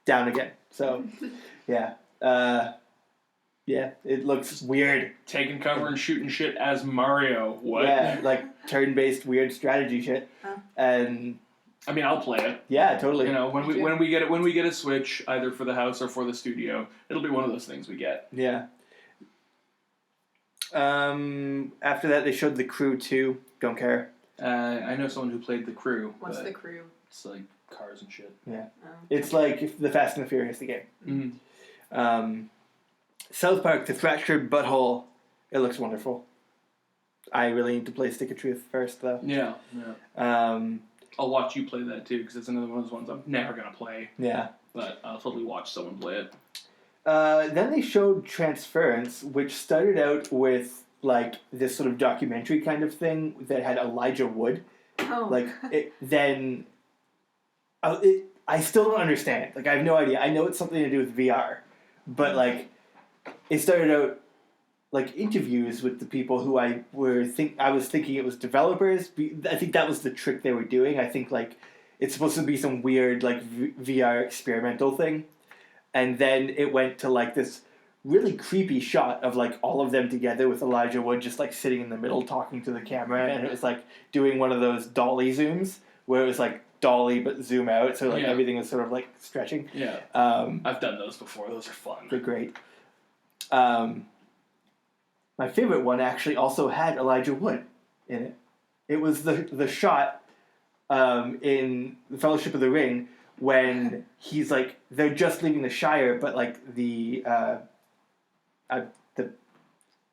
Down again. So, yeah. Yeah, it looks weird. Taking cover and shooting shit as Mario. What? Yeah, like turn-based weird strategy shit. And I mean, I'll play it. yeah, totally. You know, when we get a Switch, either for the house or for the studio, it'll be one of those things we get. Yeah. After that, they showed The Crew 2. Don't care. I know someone who played The Crew. What's The Crew? It's like cars and shit. Yeah. Oh. It's like the Fast and the Furious, the game. Mm-hmm. South Park, The Fractured Butthole. It looks wonderful. I really need to play Stick of Truth first, though. Yeah. I'll watch you play that, too, because it's another one of those ones I'm never going to play. Yeah. But I'll totally watch someone play it. Then they showed Transference, which started out with like this sort of documentary kind of thing that had Elijah Wood. Oh. Like I still don't understand it. Like I have no idea. I know it's something to do with VR, but like it started out like interviews with the people who I was thinking it was developers. I think that was the trick they were doing. I think like it's supposed to be some weird like VR experimental thing. And then it went to like this really creepy shot of like all of them together with Elijah Wood just like sitting in the middle talking to the camera, and it was like doing one of those dolly zooms where it was like dolly but zoom out, so like everything is sort of like stretching. Yeah. I've done those before. Those are fun. They're great. My favorite one actually also had Elijah Wood in it. It was the shot in The Fellowship of the Ring when he's like they're just leaving the Shire, but like the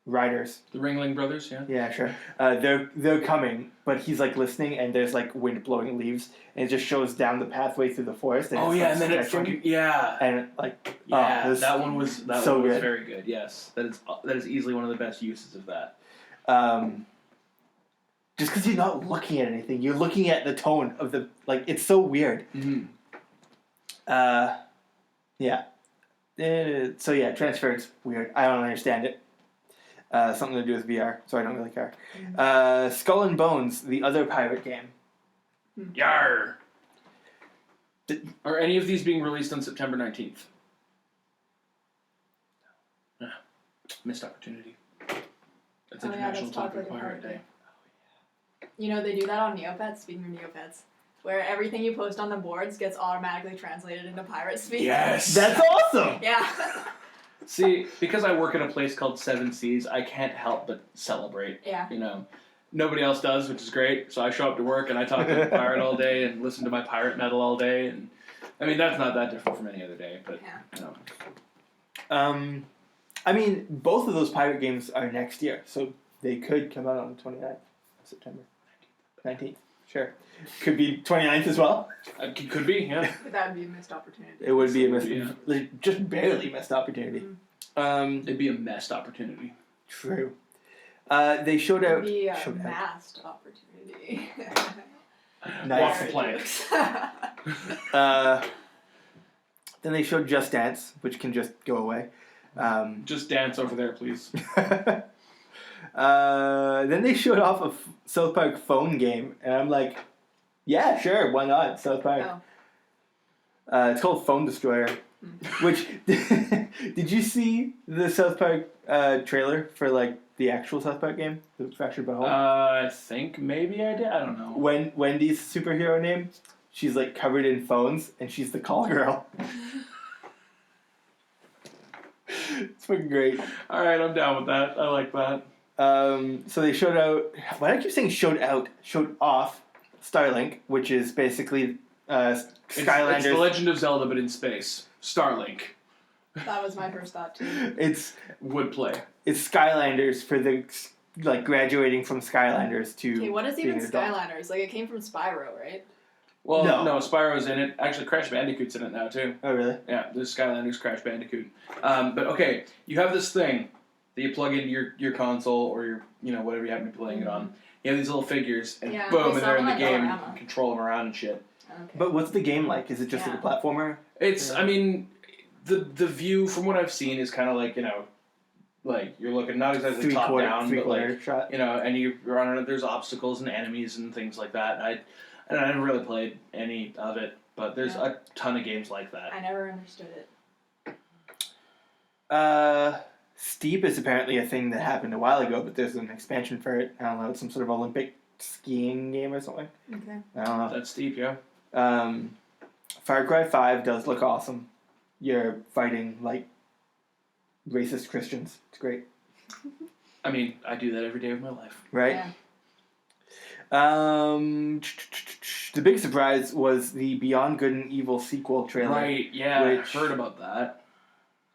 riders, the Ringling Brothers, yeah, sure, they're coming, but he's like listening, and there's like wind blowing leaves, and it just shows down the pathway through the forest. And and then it fucking and like that one was so one was good. very good. Yes, that is easily one of the best uses of that. Just because you're not looking at anything, you're looking at the tone of the like. It's so weird. Mm-hmm. Yeah. So yeah, Transference, weird. I don't understand it. Something to do with VR, so I don't really care. Skull and Bones, the other pirate game. Yar! Are any of these being released on September 19th? Missed opportunity. That's International Topic Pirate Day. You know, they do that on Neopets, speaking of Neopets, where everything you post on the boards gets automatically translated into pirate speak. Yes! That's awesome! Yeah. See, because I work at a place called Seven Seas, I can't help but celebrate. Yeah. You know, nobody else does, which is great. So I show up to work and I talk to the pirate all day and listen to my pirate metal all day. And I mean, that's not that different from any other day, but you know. I mean, both of those pirate games are next year, so they could come out on the 29th of September. 19th, sure. Could be 29th as well. It could be, yeah. But that would be a missed opportunity. It would be just barely missed opportunity. It'd be a missed opportunity. True. They showed out... It would be a massed opportunity. Nice. Off the plank. Then they showed Just Dance, which can just go away. Just dance over there, please. Then they showed off a South Park phone game, and I'm like, yeah, sure, why not? South Park. Oh. It's called Phone Destroyer. Which, did you see the South Park trailer for like the actual South Park game, the Fractured Butthole? I think maybe I did. I don't know. Wendy's superhero name, she's like covered in phones, and she's the call girl. It's fucking great. All right, I'm down with that. I like that. So they showed out. Why do I keep saying showed out? Showed off Starlink, which is basically Skylanders. It's the Legend of Zelda, but in space. Starlink. That was my first thought too. Would play. It's Skylanders for the like graduating from Skylanders to. Okay, what is even Skylanders? Like it came from Spyro, right? Well, no, Spyro's in it. Actually, Crash Bandicoot's in it now, too. Oh, really? Yeah, this is Skylanders Crash Bandicoot. But, okay, you have this thing that you plug into your console or your, whatever you happen to be playing it on. You have these little figures, and boom, and they're in the game. You can control them around and shit. Okay. But what's the game like? Is it just like a platformer? It's, I mean, the view, from what I've seen, is kind of like, like, you're looking not exactly top down, but like, shot. and you're on it, there's obstacles and enemies and things like that. And I never really played any of it, but there's a ton of games like that. I never understood it. Steep is apparently a thing that happened a while ago, but there's an expansion for it. I don't know, it's some sort of Olympic skiing game or something. Okay. I don't know. That's Steep, yeah. Far Cry 5 does look awesome. You're fighting, like, racist Christians. It's great. I mean, I do that every day of my life. Right? Yeah. The big surprise was the Beyond Good and Evil sequel trailer. Right, yeah, I heard about that.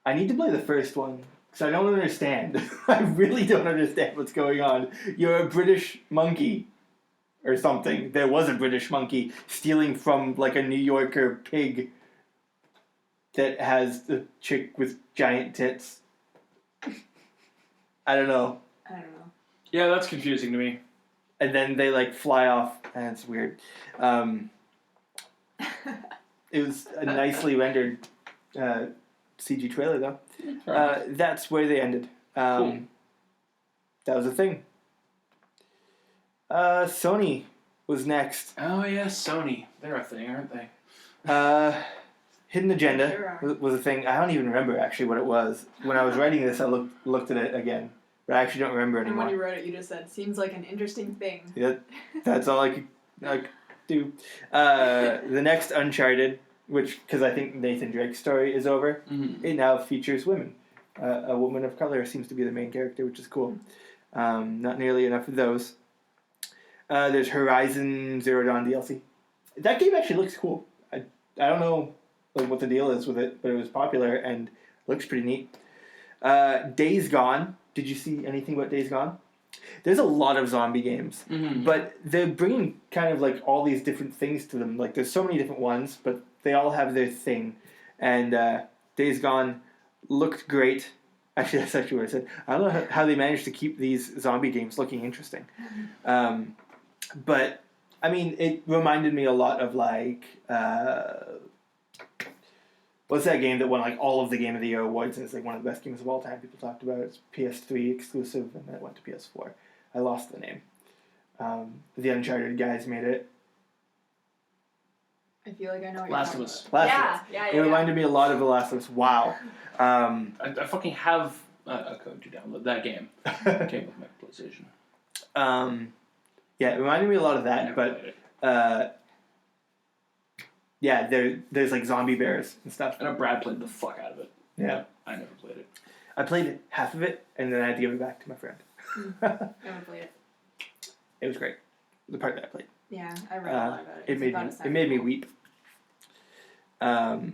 I need to play the first one, because I don't understand. I really don't understand what's going on. You're a British monkey, or something. There was a British monkey stealing from, like, a New Yorker pig that has the chick with giant tits. I don't know. Yeah, that's confusing to me. And then they, like, fly off, and it's weird. It was a nicely rendered CG trailer, though. That's where they ended. Cool. That was a thing. Sony was next. Oh, yeah, Sony. They're a thing, aren't they? Hidden Agenda was a thing. I don't even remember, actually, what it was. When I was writing this, I looked at it again. But I actually don't remember And anymore. when you wrote it, you just said, seems like an interesting thing. Yeah, that's all I could do. The next Uncharted, which, because I think Nathan Drake's story is over, it now features women. A woman of color seems to be the main character, which is cool. Not nearly enough of those. There's Horizon Zero Dawn DLC. That game actually looks cool. I don't know what the deal is with it, but it was popular and looks pretty neat. Days Gone. Did you see anything about Days Gone? There's a lot of zombie games, but they're bringing kind of like all these different things to them. Like there's so many different ones, but they all have their thing. And Days Gone looked great. Actually, that's actually what I said. I don't know how they managed to keep these zombie games looking interesting. But, I mean, it reminded me a lot of like... what's that game that won like all of the Game of the Year awards and it's like one of the best games of all time people talked about? It's PS3 exclusive and then it went to PS4. I lost the name. The Uncharted guys made it. I feel like I know what Last of you're Us. talking Last of Us. It reminded me a lot of The Last of Us. Wow. I fucking have a code to download that game. It came with my PlayStation. Yeah, it reminded me a lot of that, but yeah, there's like zombie bears and stuff. I know Brad played the fuck out of it. Yeah. I never played it. I played half of it, and then I had to give it back to my friend. Never played it. It was great. The part that I played. Yeah, I read a lot about it. It made me weep. You know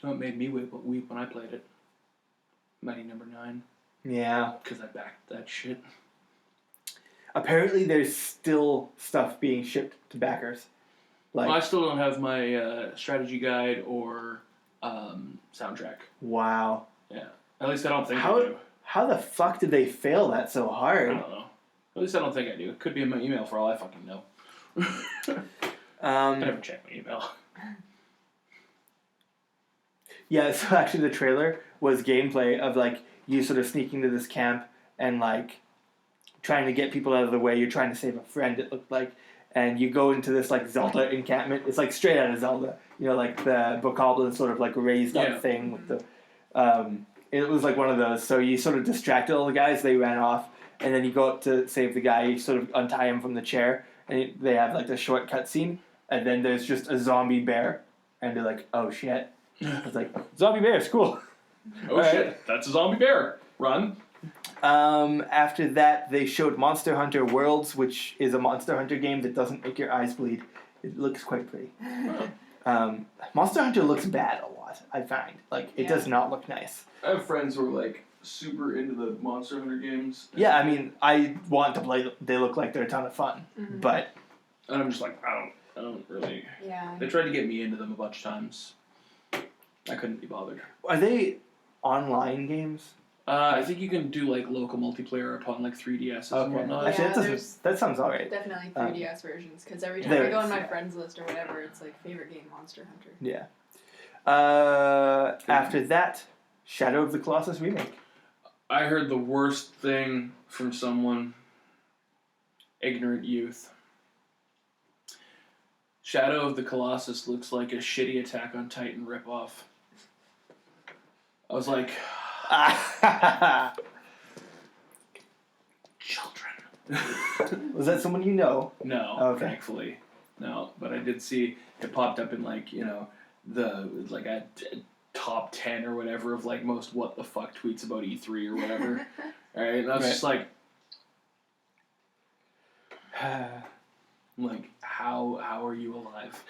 what made me weep when I played it? Mighty Number 9. Yeah. Because I backed that shit. Apparently there's still stuff being shipped to backers. Like, well, I still don't have my strategy guide or soundtrack. Wow. Yeah. At least I don't think I do. How the fuck did they fail that so hard? I don't know. At least I don't think I do. It could be in my email for all I fucking know. I never check my email. Yeah, so actually the trailer was gameplay of like you sort of sneaking to this camp and like trying to get people out of the way. You're trying to save a friend, it looked like. And you go into this like Zelda encampment. It's like straight out of Zelda. You know, like the bokoblin sort of like raised up thing with the... it was like one of those. So you sort of distracted all the guys. They ran off. And then you go up to save the guy. You sort of untie him from the chair. And they have like a short cutscene. And then there's just a zombie bear. And they're like, oh shit. It's like, zombie bear's cool. Oh shit, that's a zombie bear. Run. After that, they showed Monster Hunter Worlds, which is a Monster Hunter game that doesn't make your eyes bleed. It looks quite pretty. Monster Hunter looks bad a lot, I find. Like, it does not look nice. I have friends who are like super into the Monster Hunter games. Yeah, I mean, I want to play them. They look like they're a ton of fun. But... And I'm just like, I don't I don't really. Yeah. They tried to get me into them a bunch of times. I couldn't be bothered. Are they online games? I think you can do like local multiplayer upon like 3DSs and whatnot. Actually, Yeah, that sounds alright. Definitely 3DS versions, because every time there I go is, on my yeah. friends list or whatever, it's like favorite game Monster Hunter. Yeah. After that, Shadow of the Colossus remake. I heard the worst thing from someone. Ignorant youth. Shadow of the Colossus looks like a shitty Attack on Titan ripoff. I was like, children. Was that someone you know? No, Okay. thankfully. No, but I did see it popped up in like, the like a top 10 or whatever of like most what the fuck tweets about E3 or whatever. Right? And I was just like how are you alive?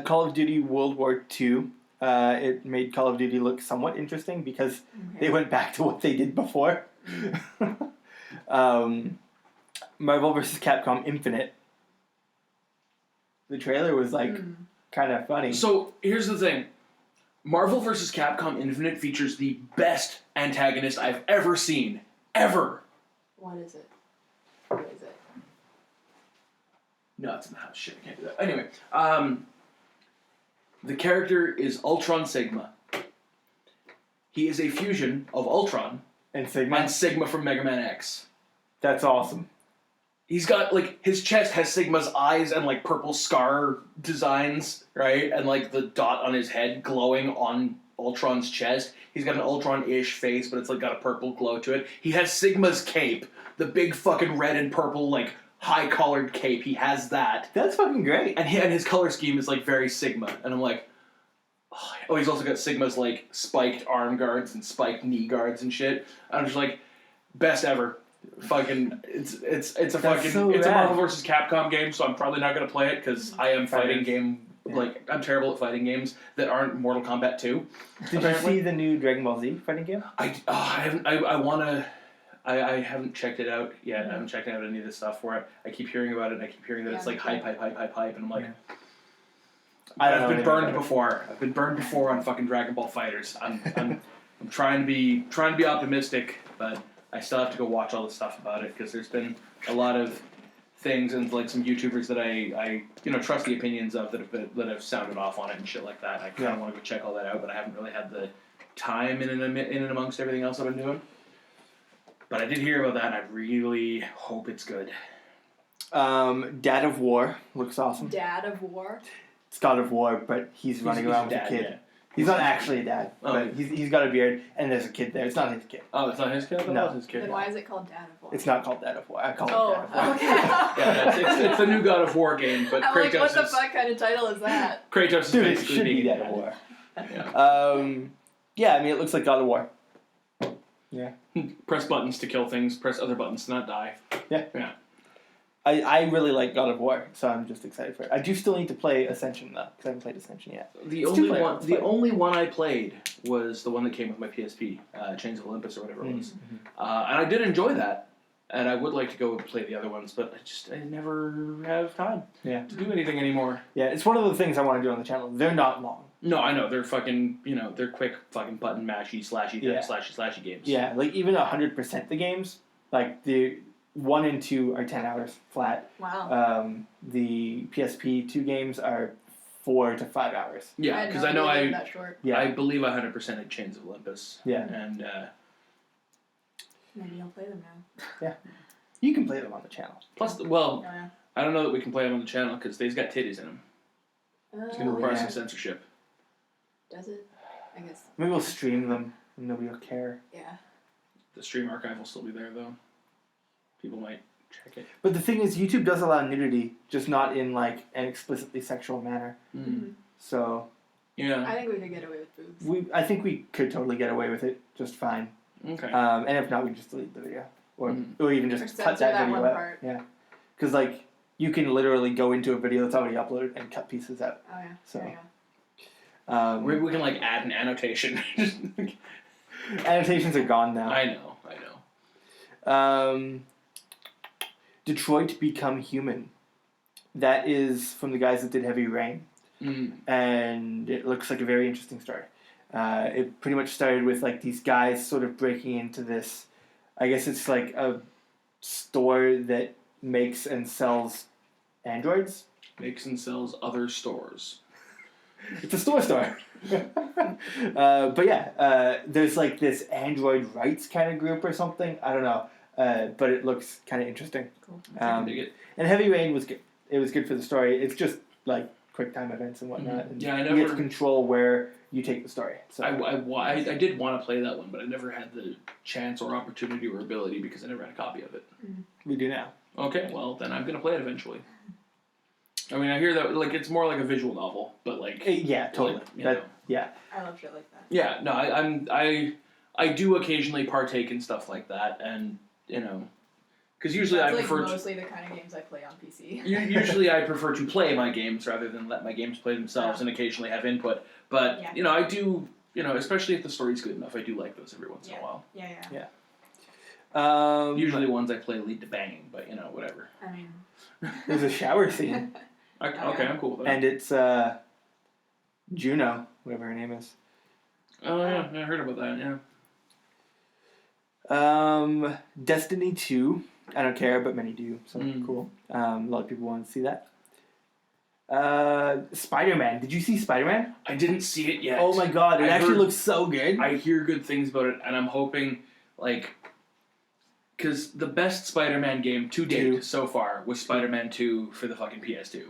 Call of Duty World War II. It made Call of Duty look somewhat interesting because they went back to what they did before. Marvel vs. Capcom Infinite. The trailer was kind of funny. So here's the thing. Marvel vs. Capcom Infinite features the best antagonist I've ever seen. Ever. What is it? What is it? No, it's in the house. Shit, I can't do that. Anyway, the character is Ultron Sigma. He is a fusion of Ultron and Sigma. and Sigma from Mega Man X. That's awesome. He's got, like, his chest has Sigma's eyes and, like, purple scar designs, right? And, like, the dot on his head glowing on Ultron's chest. He's got an Ultron-ish face, but it's, like, got a purple glow to it. He has Sigma's cape. The big fucking red and purple, like, high-collared cape. He has that. That's fucking great. And his color scheme is, like, very Sigma. And I'm like... Oh, he's also got Sigma's, like, spiked arm guards and spiked knee guards and shit. I'm just like, best ever. Fucking, it's a fucking, so it's rad. a Marvel vs. Capcom game, so I'm probably not gonna play it because I am fighting game, like, I'm terrible at fighting games that aren't Mortal Kombat 2. Did you see the new Dragon Ball Z fighting game? I haven't checked it out yet. I haven't checked out any of the stuff for it. I keep hearing about it, and I keep hearing that it's like hype, and I'm like... I've been burned before. I've been burned before on fucking Dragon Ball Fighters. I'm trying to be optimistic, but I still have to go watch all the stuff about it because there's been a lot of things and like some YouTubers that I trust the opinions of that have sounded off on it and shit like that. I kind of want to go check all that out, but I haven't really had the time in and amongst everything else I've been doing. But I did hear about that, and I really hope it's good. Dad of War looks awesome. Dad of War? It's God of War, but he's running around with a kid. Yeah. He's not actually a dad, but he's got a beard, and there's a kid there. It's not his kid. Oh, it's not his kid? No. It's his kid. Then why is it called Dad of War? It's not called Dad of War. I call it Dad of War. Okay. Yeah, it's the new God of War game, but I'm Kratos like, what the fuck kind of title is that? Kratos is Dude, it basically should be being Dad of War. Yeah, I mean, it looks like God of War. Yeah. Press buttons to kill things, press other buttons to not die. Yeah. Yeah. I really like God of War, so I'm just excited for it. I do still need to play Ascension, though, because I haven't played Ascension yet. The only one I played was the one that came with my PSP, Chains of Olympus or whatever it was. And I did enjoy that, and I would like to go play the other ones, but I never have time to do anything anymore. Yeah, it's one of the things I want to do on the channel. They're not long. No, I know. They're fucking, they're quick fucking button mashy, slashy games. Yeah, like even 100% the games, like the 1 and 2 are 10 hours flat. Wow. The PSP 2 games are 4 to 5 hours. Yeah, because I know that short. I believe 100% at Chains of Olympus. Yeah. And, maybe I'll play them now. Yeah. You can play them on the channel. Plus, I don't know that we can play them on the channel because they've got titties in them. It's going to require some censorship. Does it? I guess. Maybe we'll stream them and nobody will care. Yeah. The stream archive will still be there, though. People might check it. But the thing is, YouTube does allow nudity, just not in, like, an explicitly sexual manner. Mm-hmm. So... Yeah. I think we could get away with boobs. I think we could totally get away with it just fine. Okay. And if not, we just delete the video. Or even just cut that video out. Part. Yeah. Because, like, you can literally go into a video that's already uploaded and cut pieces out. Oh, yeah. So... we can, like, add an annotation. Annotations are gone now. I know. Detroit Become Human. that is from the guys that did Heavy Rain. And it looks like a very interesting story. It pretty much started with like these guys sort of breaking into this, I guess it's like a store that makes and sells androids. Makes and sells other stores. It's a store. But yeah, there's like this android rights kind of group or something. I don't know. But it looks kind of interesting. Cool. And Heavy Rain was good. It was good for the story. It's just like quick time events and whatnot. And Yeah, I you get to control where you take the story. So I did want to play that one, but I never had the chance or opportunity or ability because I never had a copy of it. We do now. Okay, well then I'm gonna play it eventually. I mean, I hear that like it's more like a visual novel, but like yeah, totally. Like, you know. Yeah. I love shit like that. Yeah, no, I do occasionally partake in stuff like that, and you know, because usually That's I like prefer mostly the kind of games I play on PC. usually I prefer to play my games rather than let my games play themselves and occasionally have input. But you know, I do, you know, especially if the story's good enough, I do like those every once in a while. Yeah. Usually the ones I play lead to banging, but you know, whatever. I mean, there's a shower scene. Okay, I'm cool with that. And it's Juno, whatever her name is. Oh yeah, I heard about that. Yeah. Destiny 2. I don't care, but many do. So cool. A lot of people want to see that. Spider-Man. Did you see Spider-Man? I didn't see it yet. Oh my god, it actually looks so good. I hear good things about it, and I'm hoping, like, because the best Spider-Man game to date so far was Spider-Man 2 for the fucking PS2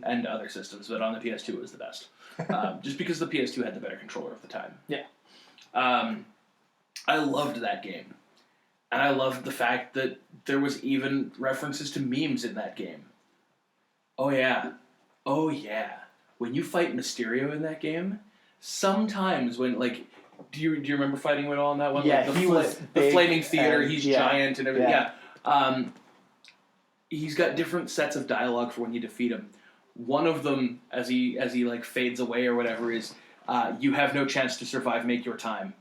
and other systems, but on the PS2 it was the best. Just because the PS2 had the better controller of the time. Yeah. I loved that game. And I loved the fact that there was even references to memes in that game. Oh yeah. When you fight Mysterio in that game, sometimes when, like, do you remember fighting him at all in that one? Yeah, like he was big, the flaming theater, he's giant and everything. Yeah. He's got different sets of dialogue for when you defeat him. One of them, as he like fades away or whatever, is you have no chance to survive, make your time.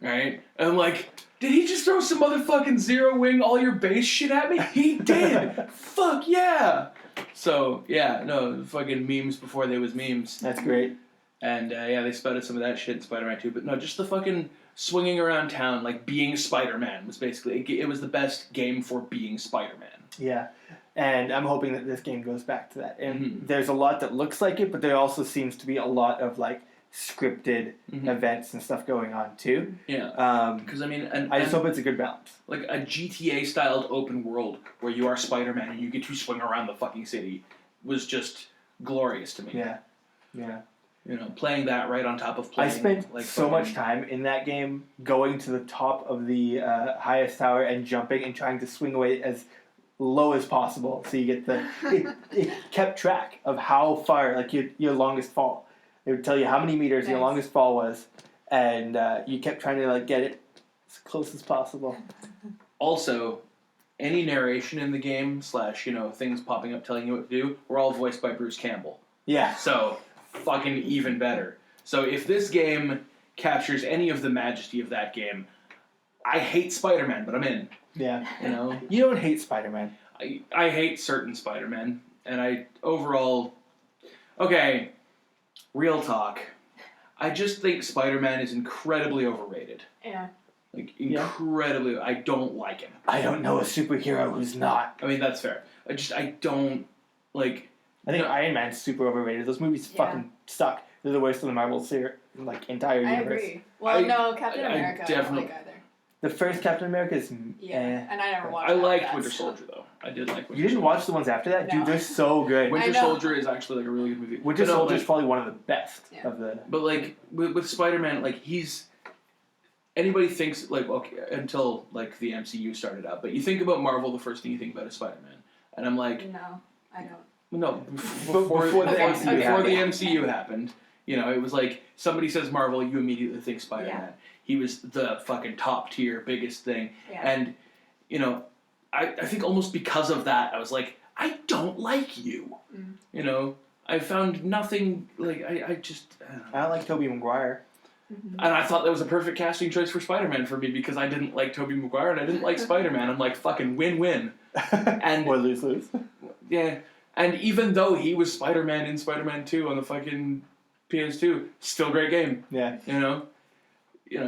Right? And I'm like, did he just throw some motherfucking zero wing all your base shit at me? He did! Fuck yeah! So, yeah, no, fucking memes before they was memes. That's great. And, they spouted some of that shit in Spider-Man 2. But no, just the fucking swinging around town, like, being Spider-Man was basically... It was the best game for being Spider-Man. Yeah. And I'm hoping that this game goes back to that. And there's a lot that looks like it, but there also seems to be a lot of, like, scripted events and stuff going on, too. Yeah. Because, I mean... I just hope it's a good balance. Like, a GTA-styled open world where you are Spider-Man and you get to swing around the fucking city was just glorious to me. Yeah. Yeah. You know, playing that right on top of playing... I spent like, so much time in that game going to the top of the highest tower and jumping and trying to swing away as low as possible so you get the... it kept track of how far, like, your longest fall. It would tell you how many meters your longest fall was, and you kept trying to, like, get it as close as possible. Also, any narration in the game / you know, things popping up telling you what to do were all voiced by Bruce Campbell. Yeah. So, fucking even better. So if this game captures any of the majesty of that game, I hate Spider-Man, but I'm in. Yeah. You know? You don't hate Spider-Man. I hate certain Spider-Men, and I overall... Okay, real talk. I just think Spider-Man is incredibly overrated. Yeah. Like, incredibly... I don't like him. I don't know a superhero who's not. I mean, that's fair. I don't... Like... I think Iron Man's super overrated. Those movies fucking suck. They're the worst of the Marvel entire universe. I agree. Well, no, Captain America I don't like either. The first Captain America is... and I never watched I liked Winter Soldier, though. I did like Winter Soldier. You didn't watch the ones after that? No. Dude, they're so good. Winter Soldier is actually, like, a really good movie. Winter Soldier is probably one of the best of the... But, like, with Spider-Man, like, he's... Anybody thinks, like, okay, until, like, the MCU started out, but you think about Marvel, the first thing you think about is Spider-Man. And I'm like... No, I don't. No, before the MCU happened, you know, it was like, somebody says Marvel, you immediately think Spider-Man. Yeah. He was the fucking top tier, biggest thing. Yeah. And, you know, I think almost because of that, I was like, I don't like you. Mm. You know, I found nothing, like, I don't like Tobey Maguire. Mm-hmm. And I thought that was a perfect casting choice for Spider-Man for me because I didn't like Tobey Maguire and I didn't like Spider-Man. I'm like, fucking win-win. And or lose-lose. Yeah. And even though he was Spider-Man in Spider-Man 2 on the fucking PS2, still great game. Yeah. You know,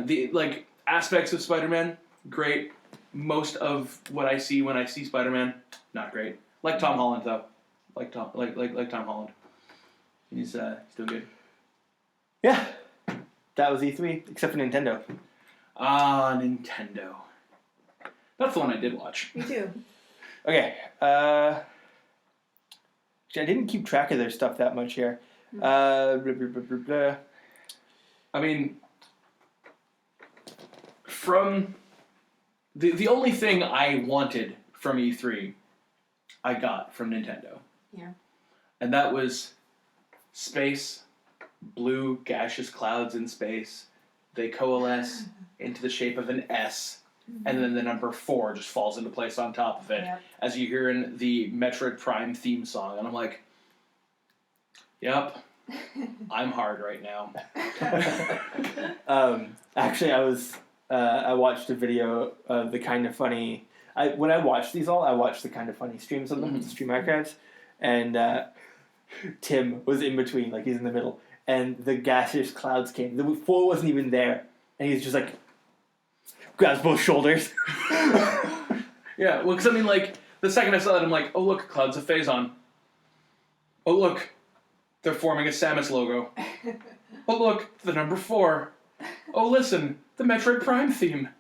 the like aspects of Spider-Man, great. Most of what I see when I see Spider-Man, not great. Like Tom Holland though, like Tom Holland. He's still good. Yeah, that was E3, except for Nintendo. Nintendo. That's the one I did watch. Me too. Okay. I didn't keep track of their stuff that much here. I mean, from the only thing I wanted from E3, I got from Nintendo. Yeah. And that was space, blue gaseous clouds in space. They coalesce into the shape of an S, and then the number 4 just falls into place on top of it, as you hear in the Metroid Prime theme song. And I'm like, yep, I'm hard right now. Actually, I watched a video of the Kind of Funny. When I watched these all, I watched the Kind of Funny streams of them, the stream archives, and Tim was in between, like he's in the middle, and the gaseous clouds came. The 4 wasn't even there, and he's just like grabs both shoulders. Yeah, well, because I mean, like the second I saw that, I'm like, oh look, clouds of Phazon. Oh look, they're forming a Samus logo. Oh look, the number 4. Oh listen, the Metroid Prime theme.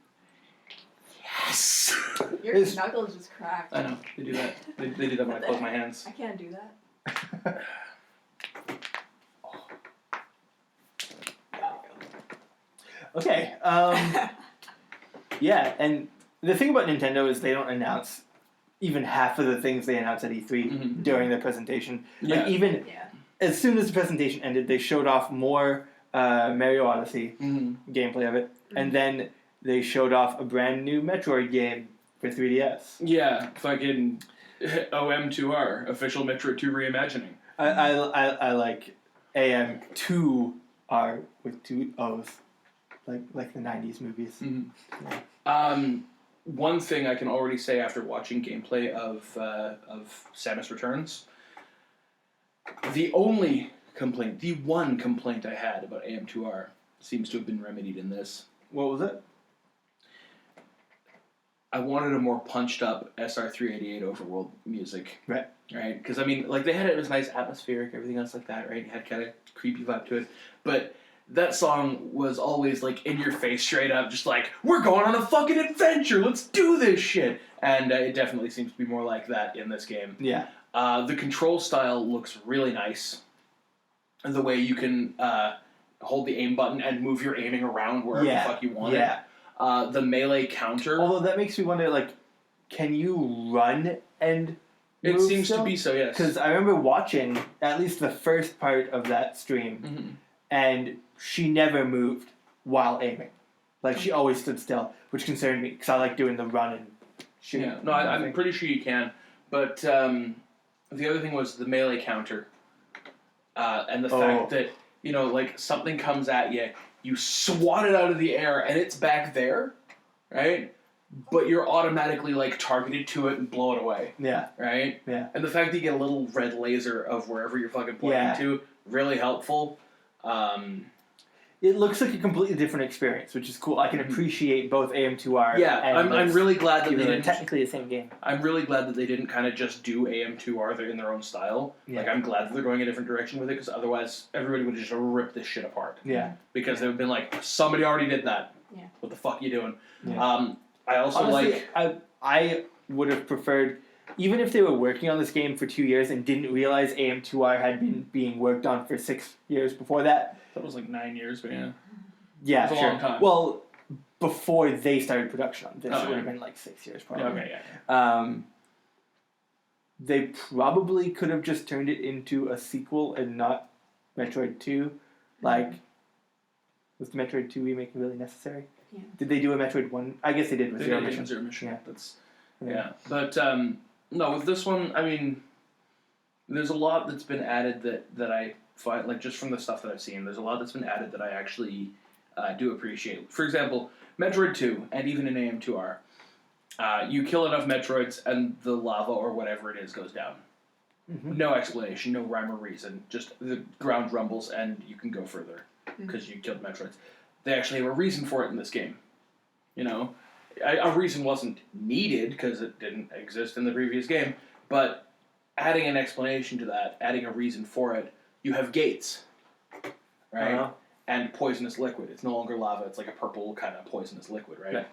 Yes. Your knuckles just cracked. I know, they do that. They do that when I close my hands. I can't do that. Okay. Yeah, and the thing about Nintendo is they don't announce even half of the things they announce at E3 during their presentation. Like even as soon as the presentation ended, they showed off more Mario Odyssey gameplay of it, and then they showed off a brand new Metroid game for 3DS. Yeah, fucking OM2R, official Metroid 2 reimagining. I like AM2R with 2 O's, like the 90s movies. One thing I can already say after watching gameplay of Samus Returns, the one complaint I had about AM2R seems to have been remedied in this. What was it? I wanted a more punched up SR388 overworld music. Right. Right? Because, I mean, like, they had it was nice, atmospheric, everything else like that, right? It had kind of creepy vibe to it. But that song was always, like, in your face, straight up, just like, we're going on a fucking adventure, let's do this shit! And it definitely seems to be more like that in this game. Yeah. The control style looks really nice. The way you can hold the aim button and move your aiming around wherever the fuck you want it. The melee counter. Although that makes me wonder, like, can you run and move It seems still? to be so, yes. Because I remember watching at least the first part of that stream, and she never moved while aiming. Like, she always stood still, which concerned me, because I like doing the run and shoot. Yeah, no, I'm pretty sure you can. But the other thing was the melee counter. And the fact that, you know, like, something comes at you, you swat it out of the air, and it's back there, right? But you're automatically, like, targeted to it and blow it away. Yeah. Right? Yeah. And the fact that you get a little red laser of wherever you're fucking pointing to, really helpful. It looks like a completely different experience, which is cool. I can appreciate both AM2R and I'm really glad that they didn't... technically the same game. I'm really glad that they didn't kind of just do AM2R in their own style. Yeah. Like, I'm glad that they're going a different direction with it, because otherwise everybody would just rip this shit apart. Yeah. Because they would have been like, somebody already did that. Yeah. What the fuck are you doing? Yeah. I also honestly, I would have preferred, even if they were working on this game for 2 years and didn't realize AM2R had been being worked on for 6 years before that. That was like 9 years, but yeah. Yeah, it was a long time. Well, before they started production on this, it would have been like 6 years probably. Okay, yeah. They probably could have just turned it into a sequel and not Metroid 2. Like, was the Metroid 2 remake really necessary? Yeah. Did they do a Metroid 1? I guess they did with Zero Mission. Zero Mission. Yeah. Yeah. But, no, with this one, I mean, there's a lot that's been added that I find, like, just from the stuff that I've seen, there's a lot that's been added that I actually do appreciate. For example, Metroid 2, and even in AM2R, you kill enough Metroids and the lava or whatever it is goes down. No explanation, no rhyme or reason. Just the ground rumbles and you can go further because you killed Metroids. They actually have a reason for it in this game. You know, a reason wasn't needed because it didn't exist in the previous game, but adding an explanation to that, adding a reason for it, you have gates, right? And poisonous liquid. It's no longer lava. It's like a purple kind of poisonous liquid, right?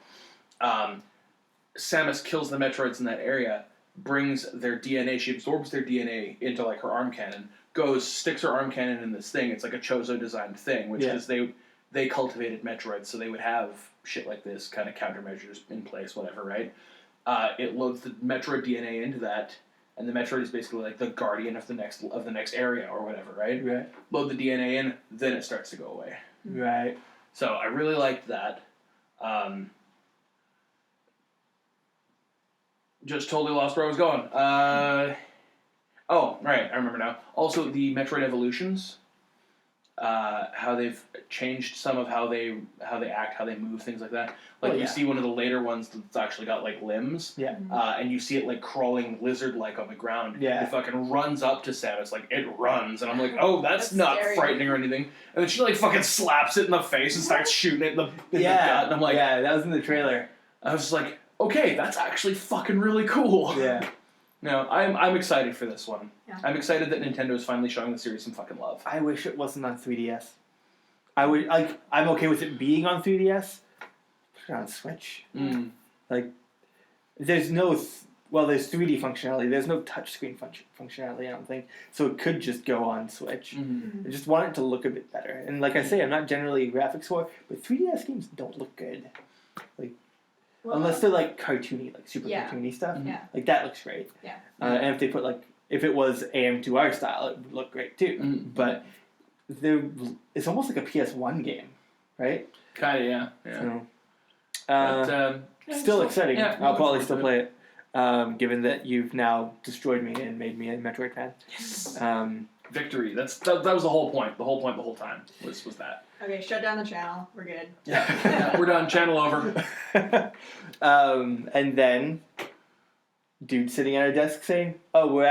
Samus kills the Metroids in that area, brings their DNA, she absorbs their DNA into like her arm cannon, sticks her arm cannon in this thing. It's like a Chozo designed thing, which is they cultivated Metroids, so they would have shit like this, kind of countermeasures in place, whatever, right? It loads the Metroid DNA into that, and the Metroid is basically like the guardian of the next area or whatever, right? Right. Load the DNA in, then it starts to go away. Right. So I really liked that. Just totally lost where I was going. Oh, right, I remember now. Also, the Metroid Evolutions, how they've changed some of how they act, how they move, things like that. Like you see one of the later ones that's actually got like limbs. Yeah. And you see it like crawling lizard-like on the ground. Yeah. It fucking runs up to Samus, like it runs, and I'm like, oh, that's not scary. frightening or anything. And then she like fucking slaps it in the face and starts shooting it in the gut, and I'm like, yeah, that was in the trailer. I was just like, okay, that's actually fucking really cool. Yeah. No, I'm excited for this one. Yeah. I'm excited that Nintendo is finally showing the series some fucking love. I wish it wasn't on 3DS. I'm okay with it being on 3DS. Put it on Switch. Like, there's no there's 3D functionality. There's no touchscreen functionality, I don't think. So it could just go on Switch. I just want it to look a bit better. And like I say, I'm not generally a graphics whore, but 3DS games don't look good. Like, unless they're like cartoony, like super cartoony stuff. Yeah. Like that looks great. Yeah. And if they put if it was AM2R style, it would look great too. But it's almost like a PS1 game, right? Kind of, yeah. So, still exciting. Yeah, I'll probably still play it, given that you've now destroyed me and made me a Metroid fan. Yes. Victory. That was the whole point. The whole point the whole time was that. Okay, shut down the channel. We're good. Yeah, we're done. Channel over. And then, dude sitting at a desk saying, "Oh, we're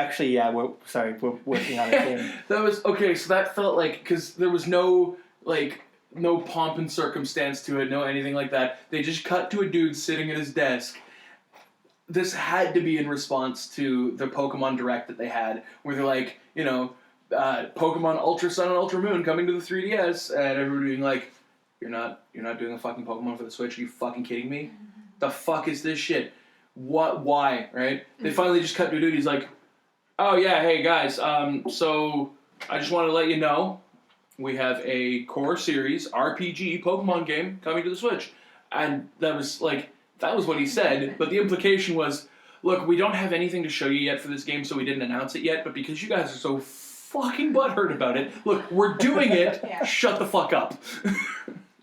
working on a game." That was okay. So that felt like because there was no pomp and circumstance to it, no anything like that. They just cut to a dude sitting at his desk. This had to be in response to the Pokemon Direct that they had, where they're like, Pokemon Ultra Sun and Ultra Moon coming to the 3DS, and everybody being like, You're not doing a fucking Pokemon for the Switch? Are you fucking kidding me? The fuck is this shit? What? Why? Right? They finally just cut to a dude. He's like, oh yeah, hey guys. So I just wanted to let you know we have a core series RPG Pokemon game coming to the Switch, and that was what he said. But the implication was, look, we don't have anything to show you yet for this game, so we didn't announce it yet. But because you guys are so fucking butthurt about it, look, we're doing it. Shut the fuck up.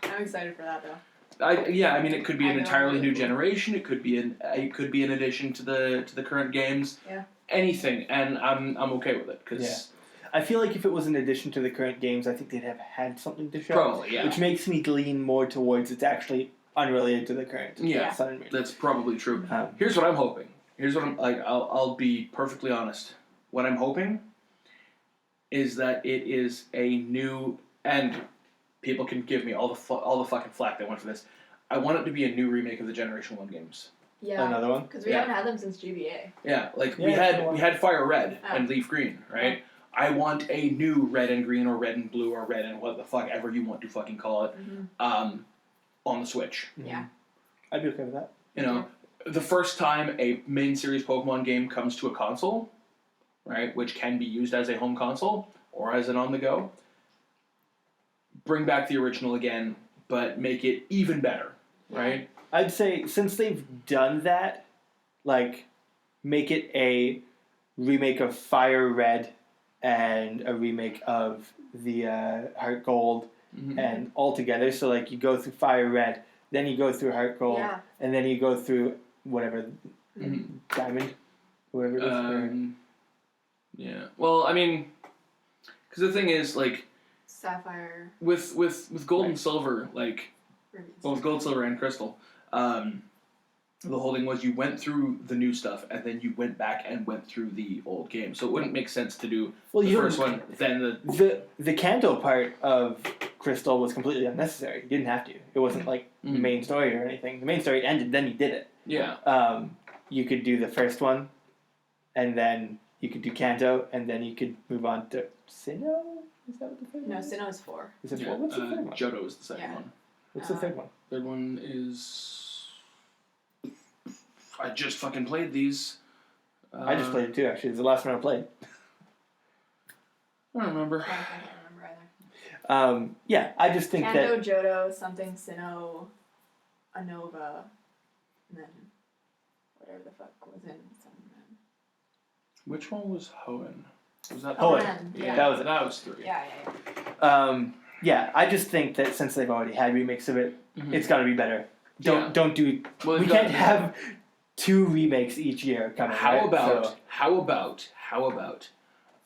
I'm excited for that though. I mean, it could be an entirely new generation. It could be an addition to the current games. Yeah. Anything, and I'm okay with it because I feel like if it was an addition to the current games, I think they'd have had something to show. Probably, yeah. Which makes me lean more towards it's actually unrelated to the current. Sun and Moon. That's probably true. Here's what I'm hoping. Here's what I'm like. I'll be perfectly honest. What I'm hoping is that it is a new, and people can give me all the fucking flack they want for this. I want it to be a new remake of the Generation 1 games. Yeah. Another one? Because we haven't had them since GBA. Yeah, we had Fire Red and Leaf Green, right? I want a new Red and Green or Red and Blue or Red and what the fuck ever you want to fucking call it, on the Switch. Yeah. I'd be okay with that. The first time a main series Pokemon game comes to a console, right, which can be used as a home console or as an on-the-go, bring back the original again, but make it even better, right? I'd say, since they've done that, make it a remake of Fire Red and a remake of the Heart Gold and all together. So, you go through Fire Red, then you go through Heart Gold, and then you go through whatever, Diamond, whatever it is. Yeah. Well, I mean, because the thing is, Sapphire. With Gold and Silver, with Gold, Silver, and Crystal, the whole thing was you went through the new stuff and then you went back and went through the old game. So it wouldn't make sense to do the first one, then the Kanto part of Crystal was completely unnecessary. You didn't have to. It wasn't like the main story or anything. The main story ended, then you did it. Yeah. You could do the first one, and then you could do Kanto, and then you could move on to Sinnoh? Is that what the third one No, is? Sinnoh is 4. Is it 4? What's the third one? Johto is the second one. What's the third one? Third one is... I just fucking played these. I just played it too, actually. It's the last one I played. I don't remember. I can't remember either. Yeah, I just think Kanto, that... Johto, something, Sinnoh, Unova, and then whatever the fuck was in some. Which one was Hoenn? Was that Hoenn. Yeah. That was 3. Yeah. Yeah, I just think that since they've already had remakes of it, it's got to be better. Don't do... Well, we can't have 2 remakes each year coming. How right? about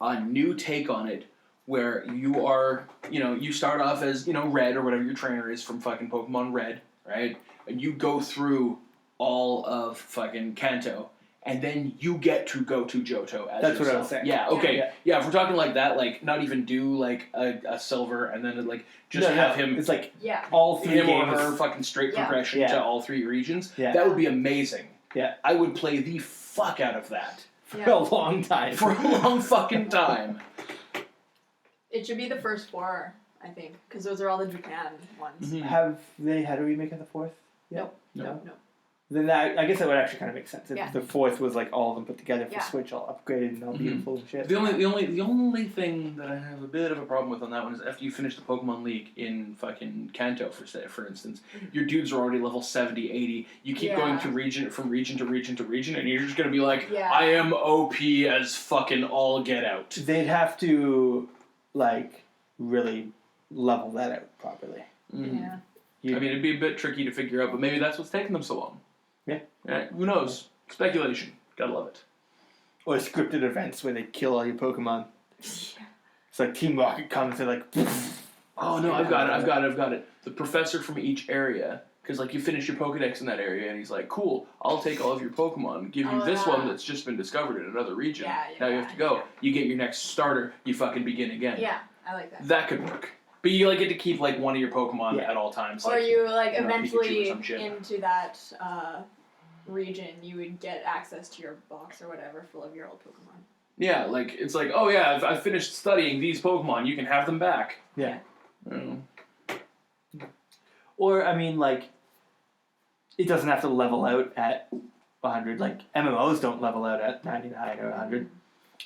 a new take on it where you are, you start off as, Red or whatever your trainer is from fucking Pokemon Red, right? And you go through all of fucking Kanto, and then you get to go to Johto as That's yourself. what I was saying. Yeah, okay. Yeah. Yeah, if we're talking like that, like, not even do, like, a silver, and then, like, just have him... It's like Yeah. all 3 him games. or her fucking straight progression to all 3 regions. Yeah. That would be amazing. Yeah. I would play the fuck out of that. For a long time. For a long fucking time. It should be the first 4, I think, because those are all the Japan ones. Have they had a remake of the 4th? Nope. Then I guess that would actually kind of make sense. If Yeah. the 4th was like all of them put together for Yeah. Switch, all upgraded and all beautiful and shit. The only thing that I have a bit of a problem with on that one is after you finish the Pokemon League in fucking Kanto, for instance, your dudes are already level 70, 80. You keep going to region to region, and you're just gonna be like, I am OP as fucking all get out. They'd have to like really level that out properly. Yeah. I mean, it'd be a bit tricky to figure out, but maybe that's what's taking them so long. Yeah. Who knows? Speculation. Gotta love it. Or scripted events where they kill all your Pokemon. It's like Team Rocket comes and like... Oh no, I've got it. The professor from each area, because like you finish your Pokedex in that area, and he's like, cool, I'll take all of your Pokemon, give you this one that's just been discovered in another region. Now you have to go. You get your next starter, you fucking begin again. Yeah, I like that. That could work. But you like get to keep like one of your Pokemon at all times. Or like, you like Pikachu or eventually some shit. into that region, you would get access to your box or whatever full of your old Pokemon. Yeah, like it's like, oh yeah, I've finished studying these Pokemon. You can have them back. Yeah. Oh. Or, I mean, like, it doesn't have to level out at 100. Like, MMOs don't level out at 99 or 100.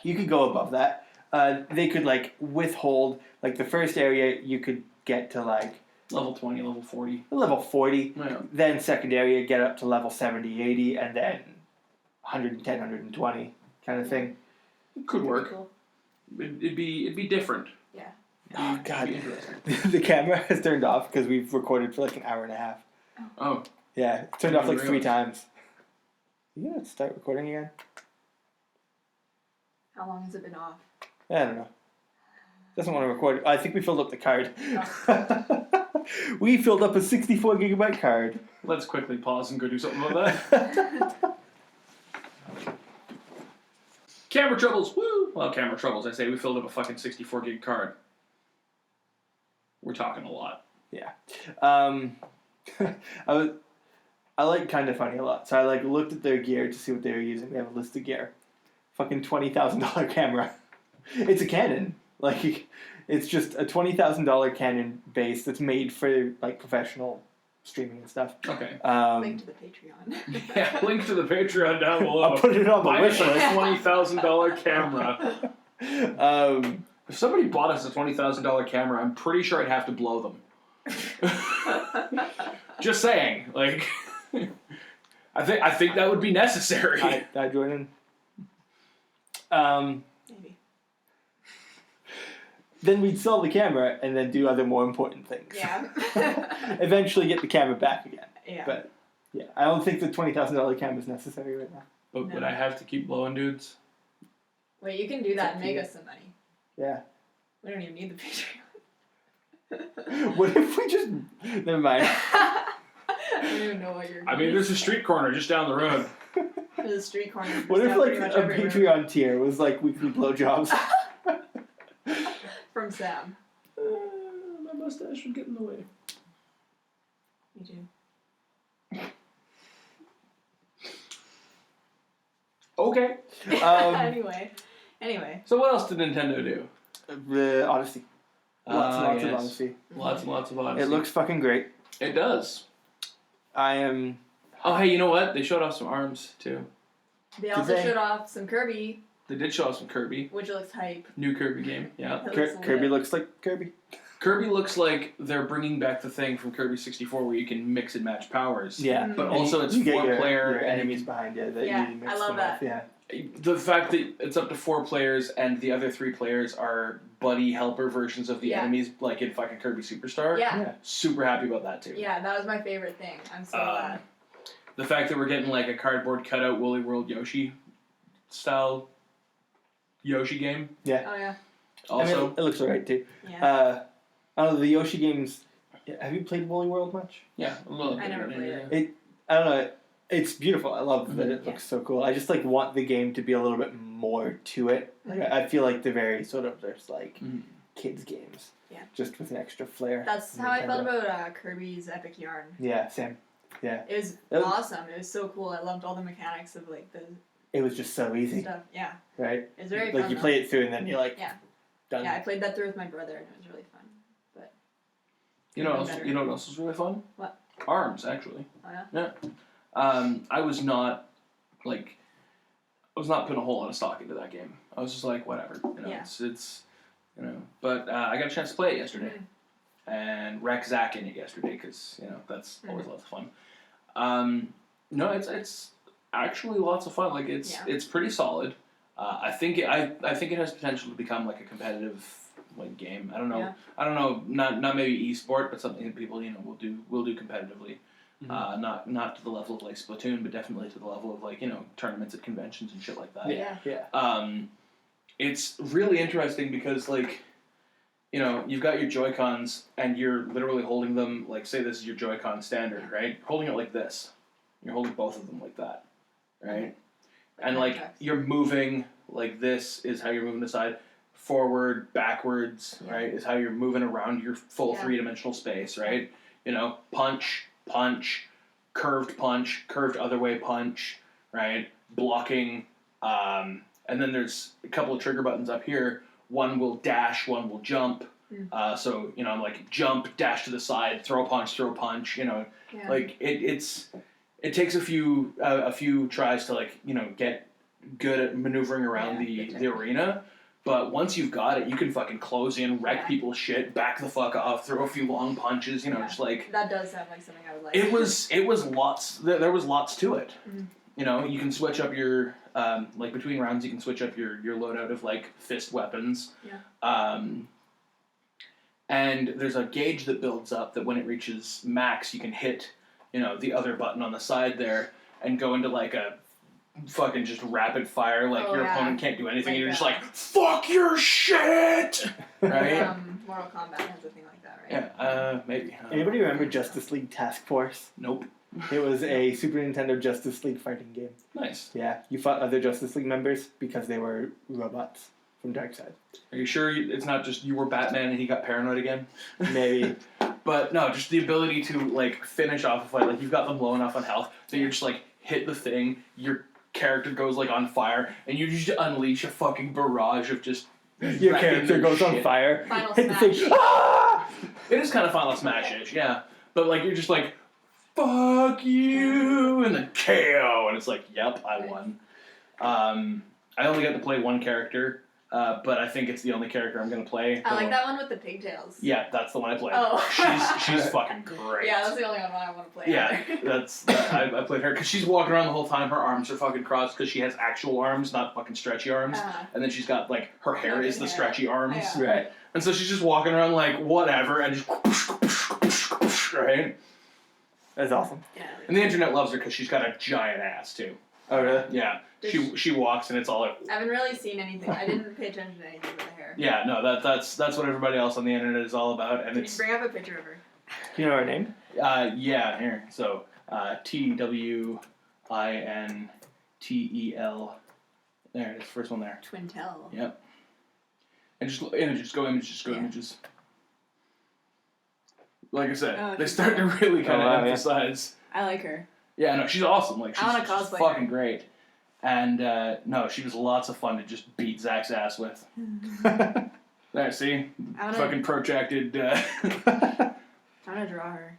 You could go above that. They could, like, withhold, like, the first area you could get to, like... Level 20, level 40. Level 40. Yeah. Then second area, get up to level 70, 80, and then 110, 120 kind of thing. It could work. Cool. It'd be different. Yeah. Oh, God. The camera has turned off because we've recorded for, like, an hour and a half. Oh. Yeah, it turned off, like, 3 realize. times. You gonna start recording again? How long has it been off? I don't know. Doesn't want to record. I think we filled up the card. We filled up a 64 gigabyte card. Let's quickly pause and go do something about that. Camera troubles, woo! Well, camera troubles, I say. We filled up a fucking 64 gig card. We're talking a lot. Yeah. I like Kind of Funny a lot. So I like looked at their gear to see what they were using. They have a list of gear. Fucking $20,000 camera. It's a Canon. Like, it's just a $20,000 Canon base that's made for, like, professional streaming and stuff. Okay. Link to the Patreon. Yeah, link to the Patreon down below. I'll put it on the wish list. $20,000 camera. If somebody bought us a $20,000 camera, I'm pretty sure I'd have to blow them. Just saying, like, I think that would be necessary. I join in. Maybe. Then we'd sell the camera and then do other more important things. Yeah. Eventually get the camera back again. Yeah. But yeah, I don't think the $20,000 camera is necessary right now. But would I have to keep blowing dudes? Wait, you can do that and make us some money. Yeah. We don't even need the Patreon. What if we just... Never mind. don't even know what you're. I mean, there's a street corner just down the road. There's a street corner. just What if down like pretty much a everywhere. Patreon tier was like weekly blowjobs? From Sam. My mustache would get in the way. Me too. Okay. Anyway. So what else did Nintendo do? The Odyssey. Lots and lots of Odyssey. Lots and lots of Odyssey. It looks fucking great. It does. I am. Oh, hey, you know what? They showed off some ARMS, too. They also showed off some Kirby, They did show off some Kirby. which looks hype. New Kirby game, yeah. That looks Kirby lit. looks like Kirby. Kirby looks like they're bringing back the thing from Kirby 64 where you can mix and match powers. Yeah. But And also it's you get 4-player. your enemies behind you that Yeah, you mix I love them that. with. Yeah. The fact that it's up to 4 players and the other 3 players are buddy helper versions of the Yeah. enemies, like in fucking Kirby Superstar. Yeah. Super happy about that too. Yeah, that was my favorite thing. I'm so glad. The fact that we're getting like a cardboard cutout Woolly World Yoshi style Yoshi game. Yeah. Oh yeah. Also, I mean, it looks alright too. Yeah. I don't know, the Yoshi games. Have you played Woolly World much? yeah, a little bit. I never played it. I don't know. It's beautiful. I love that it Yeah. looks so cool. I just like want the game to be a little bit more to it. Like, I feel like they're very sort of there's like kids games. Yeah. Just with an extra flair. That's how I felt about Kirby's Epic Yarn. Yeah, same. Yeah. It was That was- awesome. It was so cool. I loved all the mechanics of like the It was just so easy, stuff. Yeah. right? It was very Like fun. you though. play it through and then you're like, Yeah. done. Yeah, I played that through with my brother and it was really fun. You know, Better. you know what else was really fun? What? ARMS, actually. Oh yeah. Yeah. I was not putting a whole lot of stock into that game. I was just like, whatever. You know, Yeah. it's you know. But I got a chance to play it yesterday, Mm. and wreck Zach in it yesterday because you know that's always lots of fun. No, it's actually lots of fun. Like it's pretty solid. I think it has potential to become like a competitive like game. I don't know. Yeah. I don't know. Not maybe esport, but something that people will do competitively. Not to the level of like Splatoon, but definitely to the level of like tournaments at conventions and shit like that. Yeah. It's really interesting because like you've got your Joy-Cons and you're literally holding them like say this is your Joy-Con standard, right? Holding it like this. You're holding both of them like that, right? And like you're moving like this is how you're moving the side. Forward, backwards, right, is how you're moving around your full 3-dimensional space, right? Punch, curved other way punch, right? Blocking, and then there's a couple of trigger buttons up here. One will dash, one will jump. So, like jump, dash to the side, throw punch, like it takes a few tries to like, get good at maneuvering around the arena. But once you've got it, you can fucking close in, wreck people's shit, back the fuck off, throw a few long punches, just like... That does sound like something I would like. It was lots... There was lots to it. You can switch up your... like, between rounds, you can switch up your loadout of, like, fist weapons. And there's a gauge that builds up that when it reaches max, you can hit, the other button on the side there and go into, like, a... fucking just rapid fire, like your opponent can't do anything, and you're just like, fuck your shit! Right? Mortal Kombat has a thing like that, right? Yeah, maybe. Anybody remember Justice League Task Force? Nope. It was a Super Nintendo Justice League fighting game. Nice. Yeah, you fought other Justice League members because they were robots from Darkseid. Are you sure it's not just you were Batman and he got paranoid again? Maybe. But no, just the ability to, like, finish off a fight, like, you've got them low enough on health that you're just, like, hit the thing, your character goes, like, on fire, and you just unleash a fucking barrage of just... Your character goes on fire. Final hit the Smash. thing. Ah! It is kind of Final Smash-ish, yeah. But, like, you're just like, fuck you, and then KO, and it's like, yep, I won. I only got to play one character, but I think it's the only character I'm going to play. I like that one with the pigtails. Yeah, that's the one I played. Oh. She's fucking great. Yeah, that's the only one I want to play. Yeah, either. I played her because she's walking around the whole time. Her arms are fucking crossed because she has actual arms, not fucking stretchy arms. And then she's got like her hair is the stretchy arms, Right. and so she's just walking around like whatever and just right. That's awesome. Yeah. And the internet loves her because she's got a giant ass too. Oh, really? Yeah, she walks and it's all like. I haven't really seen anything. I didn't pay attention to anything with the hair. Yeah, no, that's what everybody else on the internet is all about, and Can it's. you bring up a picture of her? Do you know her name? Yeah, here. So Twintel. There it is, first one there. Twintel. Yep. And just images, go images. Like I said, they start to really kind of emphasize. I like her. Yeah, no, she's awesome. Like she's cosplay fucking great. And no, she was lots of fun to just beat Zach's ass with. There, see, fucking protracted. I'm gonna draw her.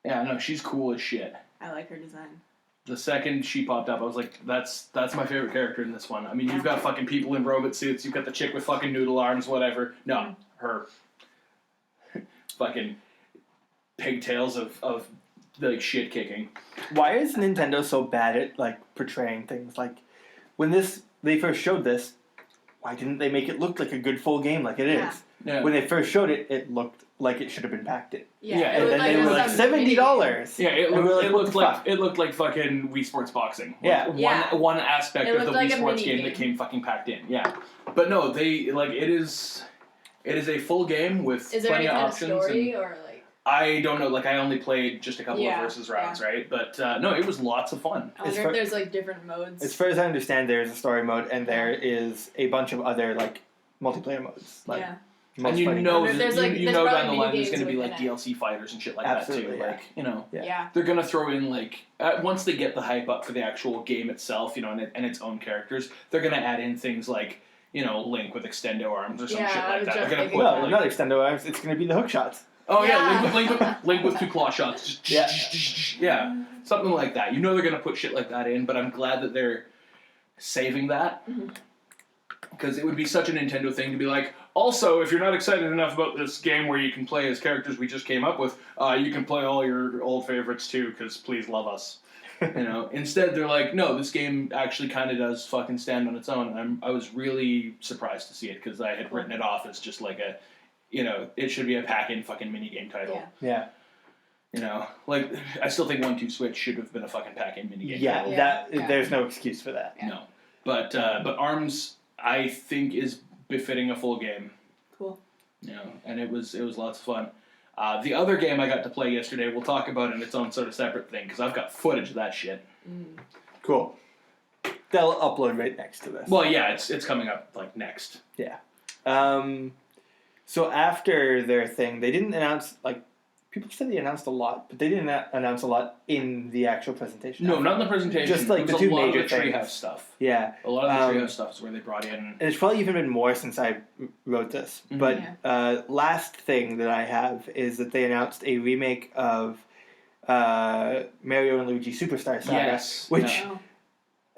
Yeah, no, she's cool as shit. I like her design. The second she popped up, I was like, that's my favorite character in this one. I mean, you've got fucking people in robot suits, you've got the chick with fucking noodle arms, whatever. No, her. Fucking pigtails of like shit kicking. Why is Nintendo so bad at like portraying things? Like when they first showed this, why didn't they make it look like a good full game like it is? Yeah. When they first showed it, it looked like it should have been packed in. Yeah, and then they were like $70. Yeah, it looked like fucking Wii Sports Boxing. Like one aspect of the Wii Sports game that came fucking packed in. Yeah, but no, they like it is a full game with plenty of options. Is there any kind of story or like? I don't know. Like I only played just a couple of versus rounds, right? But no, it was lots of fun. I wonder if there's like different modes. As far as I understand, there is a story mode, and there is a bunch of other like multiplayer modes. Like, and you know down the line there's going to be like it. DLC fighters and shit like that too. Yeah. Like you know, yeah, they're going to throw in like once they get the hype up for the actual game itself, you know, and its own characters, they're going to add in things like you know Link with extendo arms or some shit like that. They're going to put not extendo arms. It's going to be the hook shots. Oh yeah, Link with 2 claw shots. Yeah, something like that. You know they're gonna put shit like that in, but I'm glad that they're saving that because it would be such a Nintendo thing to be like. Also, if you're not excited enough about this game where you can play as characters we just came up with, you can play all your old favorites too. Because please love us. You know. Instead, they're like, no, this game actually kind of does fucking stand on its own. And I was really surprised to see it because I had written it off as just like a. You know, it should be a pack-in fucking minigame title. Yeah. You know, like, I still think 1-2 Switch should have been a fucking pack-in minigame title. There's no excuse for that. Yeah. No. But ARMS, I think, is befitting a full game. Cool. You know, and it was lots of fun. The other game I got to play yesterday, we'll talk about in its own sort of separate thing, because I've got footage of that shit. Cool. They'll upload right next to this. Well, yeah, it's coming up, like, next. Yeah. So after their thing, they didn't announce, like, people said they announced a lot, but they didn't announce a lot in the actual presentation. No, not in the presentation. Just like the two major things. Treehouse stuff. Yeah. A lot of the Treehouse stuff is where they brought in. And it's probably even been more since I wrote this. But last thing that I have is that they announced a remake of Mario and Luigi Superstar Saga, which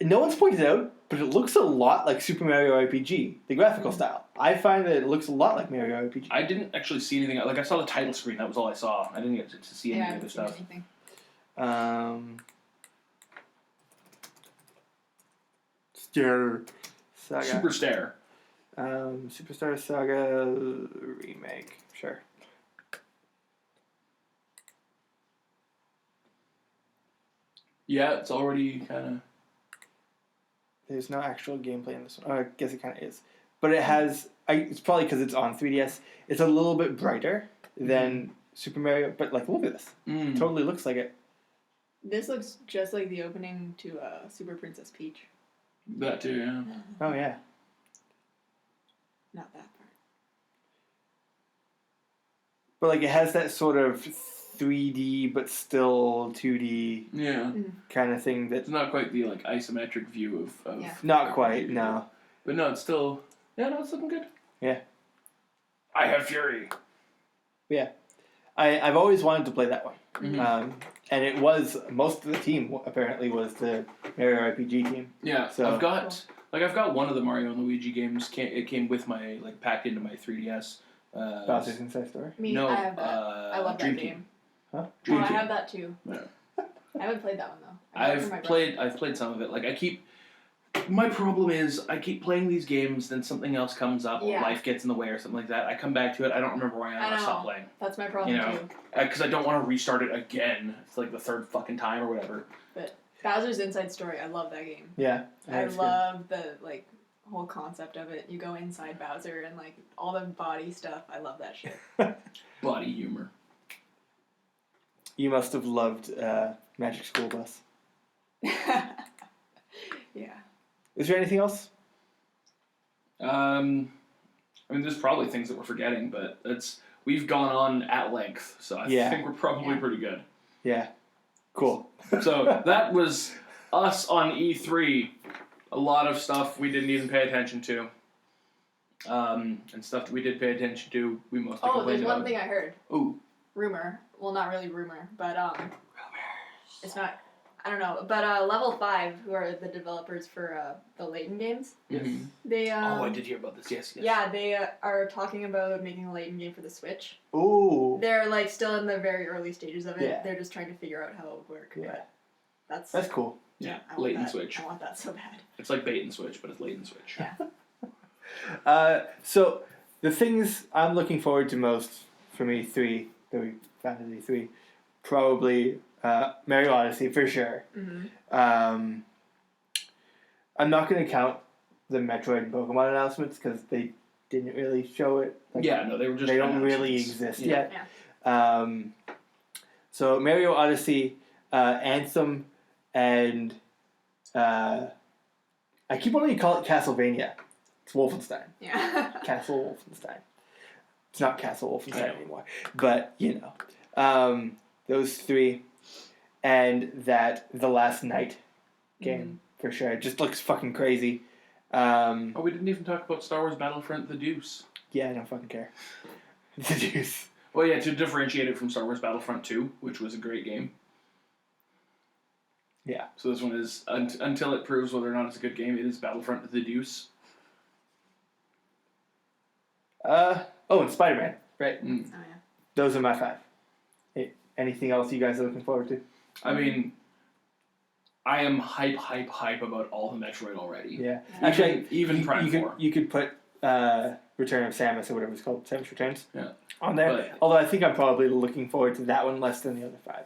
no one's pointed out, but it looks a lot like Super Mario RPG, the graphical style. I find that it looks a lot like Mario RPG. I didn't actually see anything. Like, I saw the title screen. That was all I saw. I didn't get to see any other stuff. Saga. Superstar. Superstar Saga remake. Sure. Yeah, it's already kind of... There's no actual gameplay in this one. Oh, I guess it kind of is. But it has... it's probably because it's on 3DS. It's a little bit brighter than Super Mario. But, like, look at this. It totally looks like it. This looks just like the opening to Super Princess Peach. That too, yeah. Oh, yeah. Not that part. But, like, it has that sort of 3D but still 2D kind of thing. It's not quite the, like, isometric view of Not quite, no. But no, it's still... Yeah, no, it's looking good. Yeah. I have fury. Yeah. I've always wanted to play that one. And it was... Most of the team, apparently, was the Mario RPG team. Yeah, so I've got one of the Mario and Luigi games. It came with my, like, packed into my 3DS. Bowser's Inside Story? No, I have that. I love that game. Huh? Dream I Team. have that too. Yeah. I haven't played that one though. I've played some of it. Like, my problem is I keep playing these games, then something else comes up, or life gets in the way or something like that. I come back to it, I don't remember why I stop playing. That's my problem too. Because I don't want to restart it again. It's like the third fucking time or whatever. But Bowser's Inside Story, I love that game. Yeah. I love the, like, whole concept of it. You go inside Bowser and, like, all the body stuff. I love that shit. Body humor. You must have loved Magic School Bus. Yeah. Is there anything else? I mean, there's probably things that we're forgetting, but we've gone on at length, so I think we're probably pretty good. Yeah. Cool. So that was us on E3. A lot of stuff we didn't even pay attention to. And stuff that we did pay attention to, we mostly complained there's about. one thing I heard. Ooh. Rumor. Well, not really rumor, but it's not. I don't know. But Level 5, who are the developers for the Layton games, Mm-hmm. they I did hear about this. Yes. Yeah, they are talking about making a Layton game for the Switch. Ooh. They're like still in the very early stages of it. Yeah. They're just trying to figure out how it would work. Yeah. But That's cool. Yeah. I want Layton that. Switch. I want that so bad. It's like bait and switch, but it's Layton Switch. Yeah. So the things I'm looking forward to most from E3 that we found at E3, probably Mario Odyssey for sure. Mm-hmm. I'm not going to count the Metroid and Pokemon announcements because they didn't really show it. They were just. They don't really announcements. exist yet. So Mario Odyssey, Anthem, and I keep wanting to call it Castlevania. It's Wolfenstein. Yeah. Castle Wolfenstein. It's not Castle Wolfenstein anymore. But, those three. And that The Last Night game, for sure. It just looks fucking crazy. We didn't even talk about Star Wars Battlefront The Deuce. Yeah, I don't fucking care. The Deuce. Well, yeah, to differentiate it from Star Wars Battlefront 2, which was a great game. Yeah. So this one is, until it proves whether or not it's a good game, it is Battlefront The Deuce. And Spider-Man. Right. Mm. Oh yeah. Those are my 5. Hey, anything else you guys are looking forward to? I mean, I am hype about all the Metroid already. Yeah. Actually, even Prime 4. You could put Return of Samus or whatever it's called, Samus Returns, on there. But, although I think I'm probably looking forward to that one less than the other 5.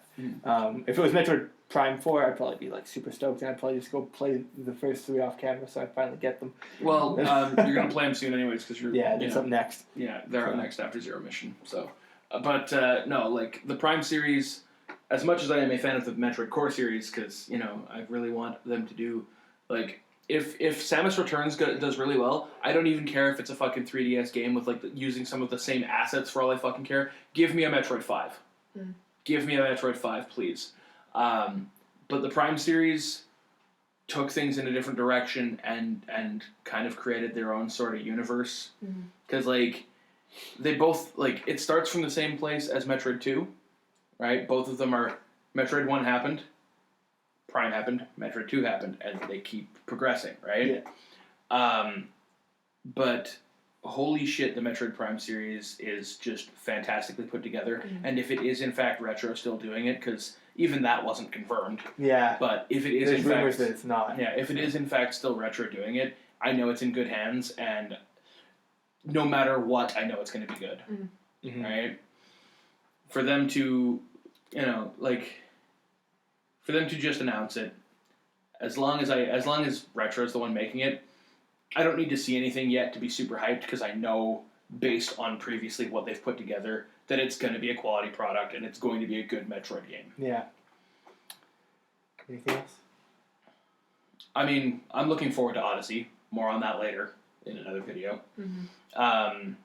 If it was Metroid Prime 4, I'd probably be like super stoked, and I'd probably just go play the first 3 off camera so I finally get them. Well, you're going to play them soon anyways because you're... it's up next. Yeah, they're up next after Zero Mission. So, but no, like the Prime series, as much as I am a fan of the Metroid Core series, because I really want them to do like if Samus Returns does really well, I don't even care if it's a fucking 3DS game with like using some of the same assets for all I fucking care. Give me a Metroid 5. Give me a Metroid 5, please. But the Prime series took things in a different direction and kind of created their own sort of universe. Because like they both like it starts from the same place as Metroid 2, right? Both of them are Metroid 1 happened, Prime happened, Metroid 2 happened, and they keep progressing, right? Yeah. But holy shit, the Metroid Prime series is just fantastically put together. And if it is in fact Retro still doing it, because even that wasn't confirmed. Yeah. But if it is There's in rumors fact, that it's not. Yeah, if it is in fact still Retro doing it, I know it's in good hands, and no matter what, I know it's going to be good, right? For them to, for them to just announce it, as long as Retro is the one making it, I don't need to see anything yet to be super hyped because I know, based on previously what they've put together, that it's going to be a quality product and it's going to be a good Metroid game. Yeah. Anything else? I mean, I'm looking forward to Odyssey. More on that later in another video. I'm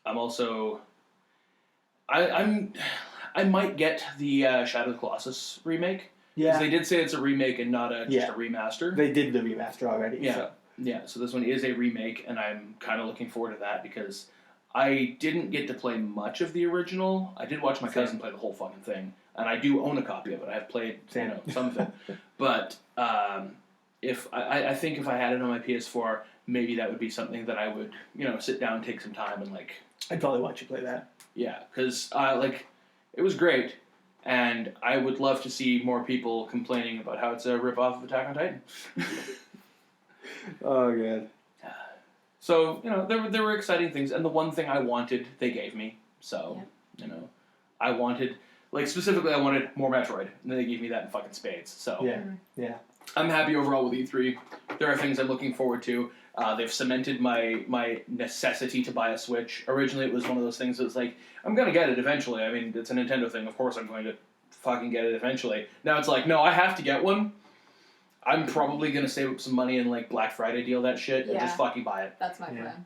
also... I might get the Shadow of the Colossus remake. Yeah. Because they did say it's a remake and not just a remaster. They did the remaster already. Yeah. So. Yeah, so this one is a remake, and I'm kind of looking forward to that because I didn't get to play much of the original. I did watch my cousin play the whole fucking thing, and I do own a copy of it. I have played some of it. But if I think if I had it on my PS4, maybe that would be something that I would sit down, take some time, and like. I'd probably watch you play that. Yeah, because it was great, and I would love to see more people complaining about how it's a ripoff of Attack on Titan. Oh god. So there were exciting things, and the one thing I wanted, they gave me. So I wanted specifically I wanted more Metroid, and they gave me that in fucking spades. So yeah. I'm happy overall with E3. There are things I'm looking forward to. They've cemented my necessity to buy a Switch. Originally, it was one of those things that was like, I'm going to get it eventually. I mean, it's a Nintendo thing. Of course I'm going to fucking get it eventually. Now it's like, no, I have to get one. I'm probably gonna save up some money and like Black Friday deal that shit and just fucking buy it. That's my plan.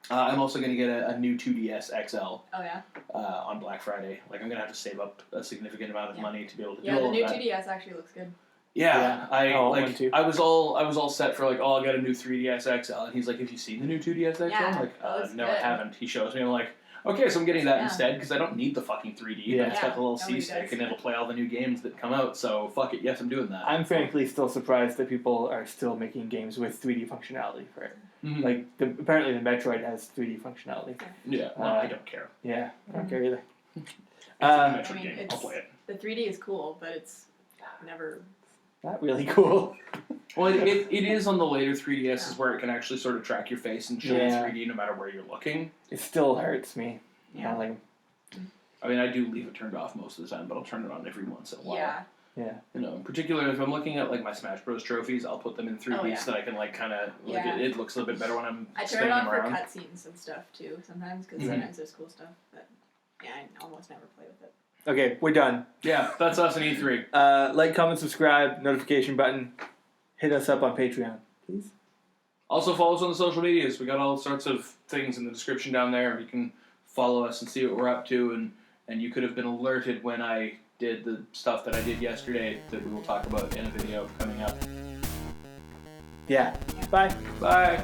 I'm also gonna get a new 2DS XL. Oh yeah. On Black Friday, like I'm gonna have to save up a significant amount of money to be able to do Yeah, all the of new that. 2DS actually looks good. Yeah, I one too. I was all set for like, oh, I'll get a new 3DS XL, and he's like, have you seen the new 2DS XL? Yeah, I'm like, no, I good. haven't. He shows me, I'm like, okay, so I'm getting that instead because I don't need the fucking 3D. Yeah. It's got the little nobody C-stick does. and it'll play all the new games that come out. So fuck it, yes, I'm doing that. I'm frankly still surprised that people are still making games with 3D functionality for it. Mhm. Like, apparently the Metroid has 3D functionality. Yeah, no, I don't care. Yeah, I don't care either. It's a Metroid I mean, game. I'll play it. The 3D is cool, but it's never. Not really cool. Well, it is on the later 3DSs where it can actually sort of track your face and show Yeah. 3D no matter where you're looking. It still hurts me. Yeah. Like, I mean, I do leave it turned off most of the time, but I'll turn it on every once in a while. Yeah. You know, in particular, if I'm looking at like my Smash Bros. Trophies, I'll put them in 3D Oh, yeah. so that I can like kind of look Yeah. at it. It looks a little bit better when I'm I turn spinning it on them for around. cutscenes and stuff too sometimes because Mhm. sometimes there's cool stuff. But yeah, I almost never play with it. okay, we're done. Yeah, that's us in E3. Like, comment, subscribe, notification button. Hit us up on Patreon, please. Also, follow us on the social medias. We got all sorts of things in the description down there. You can follow us and see what we're up to, and you could have been alerted when I did the stuff that I did yesterday that we will talk about in a video coming up. Yeah. Bye. Bye.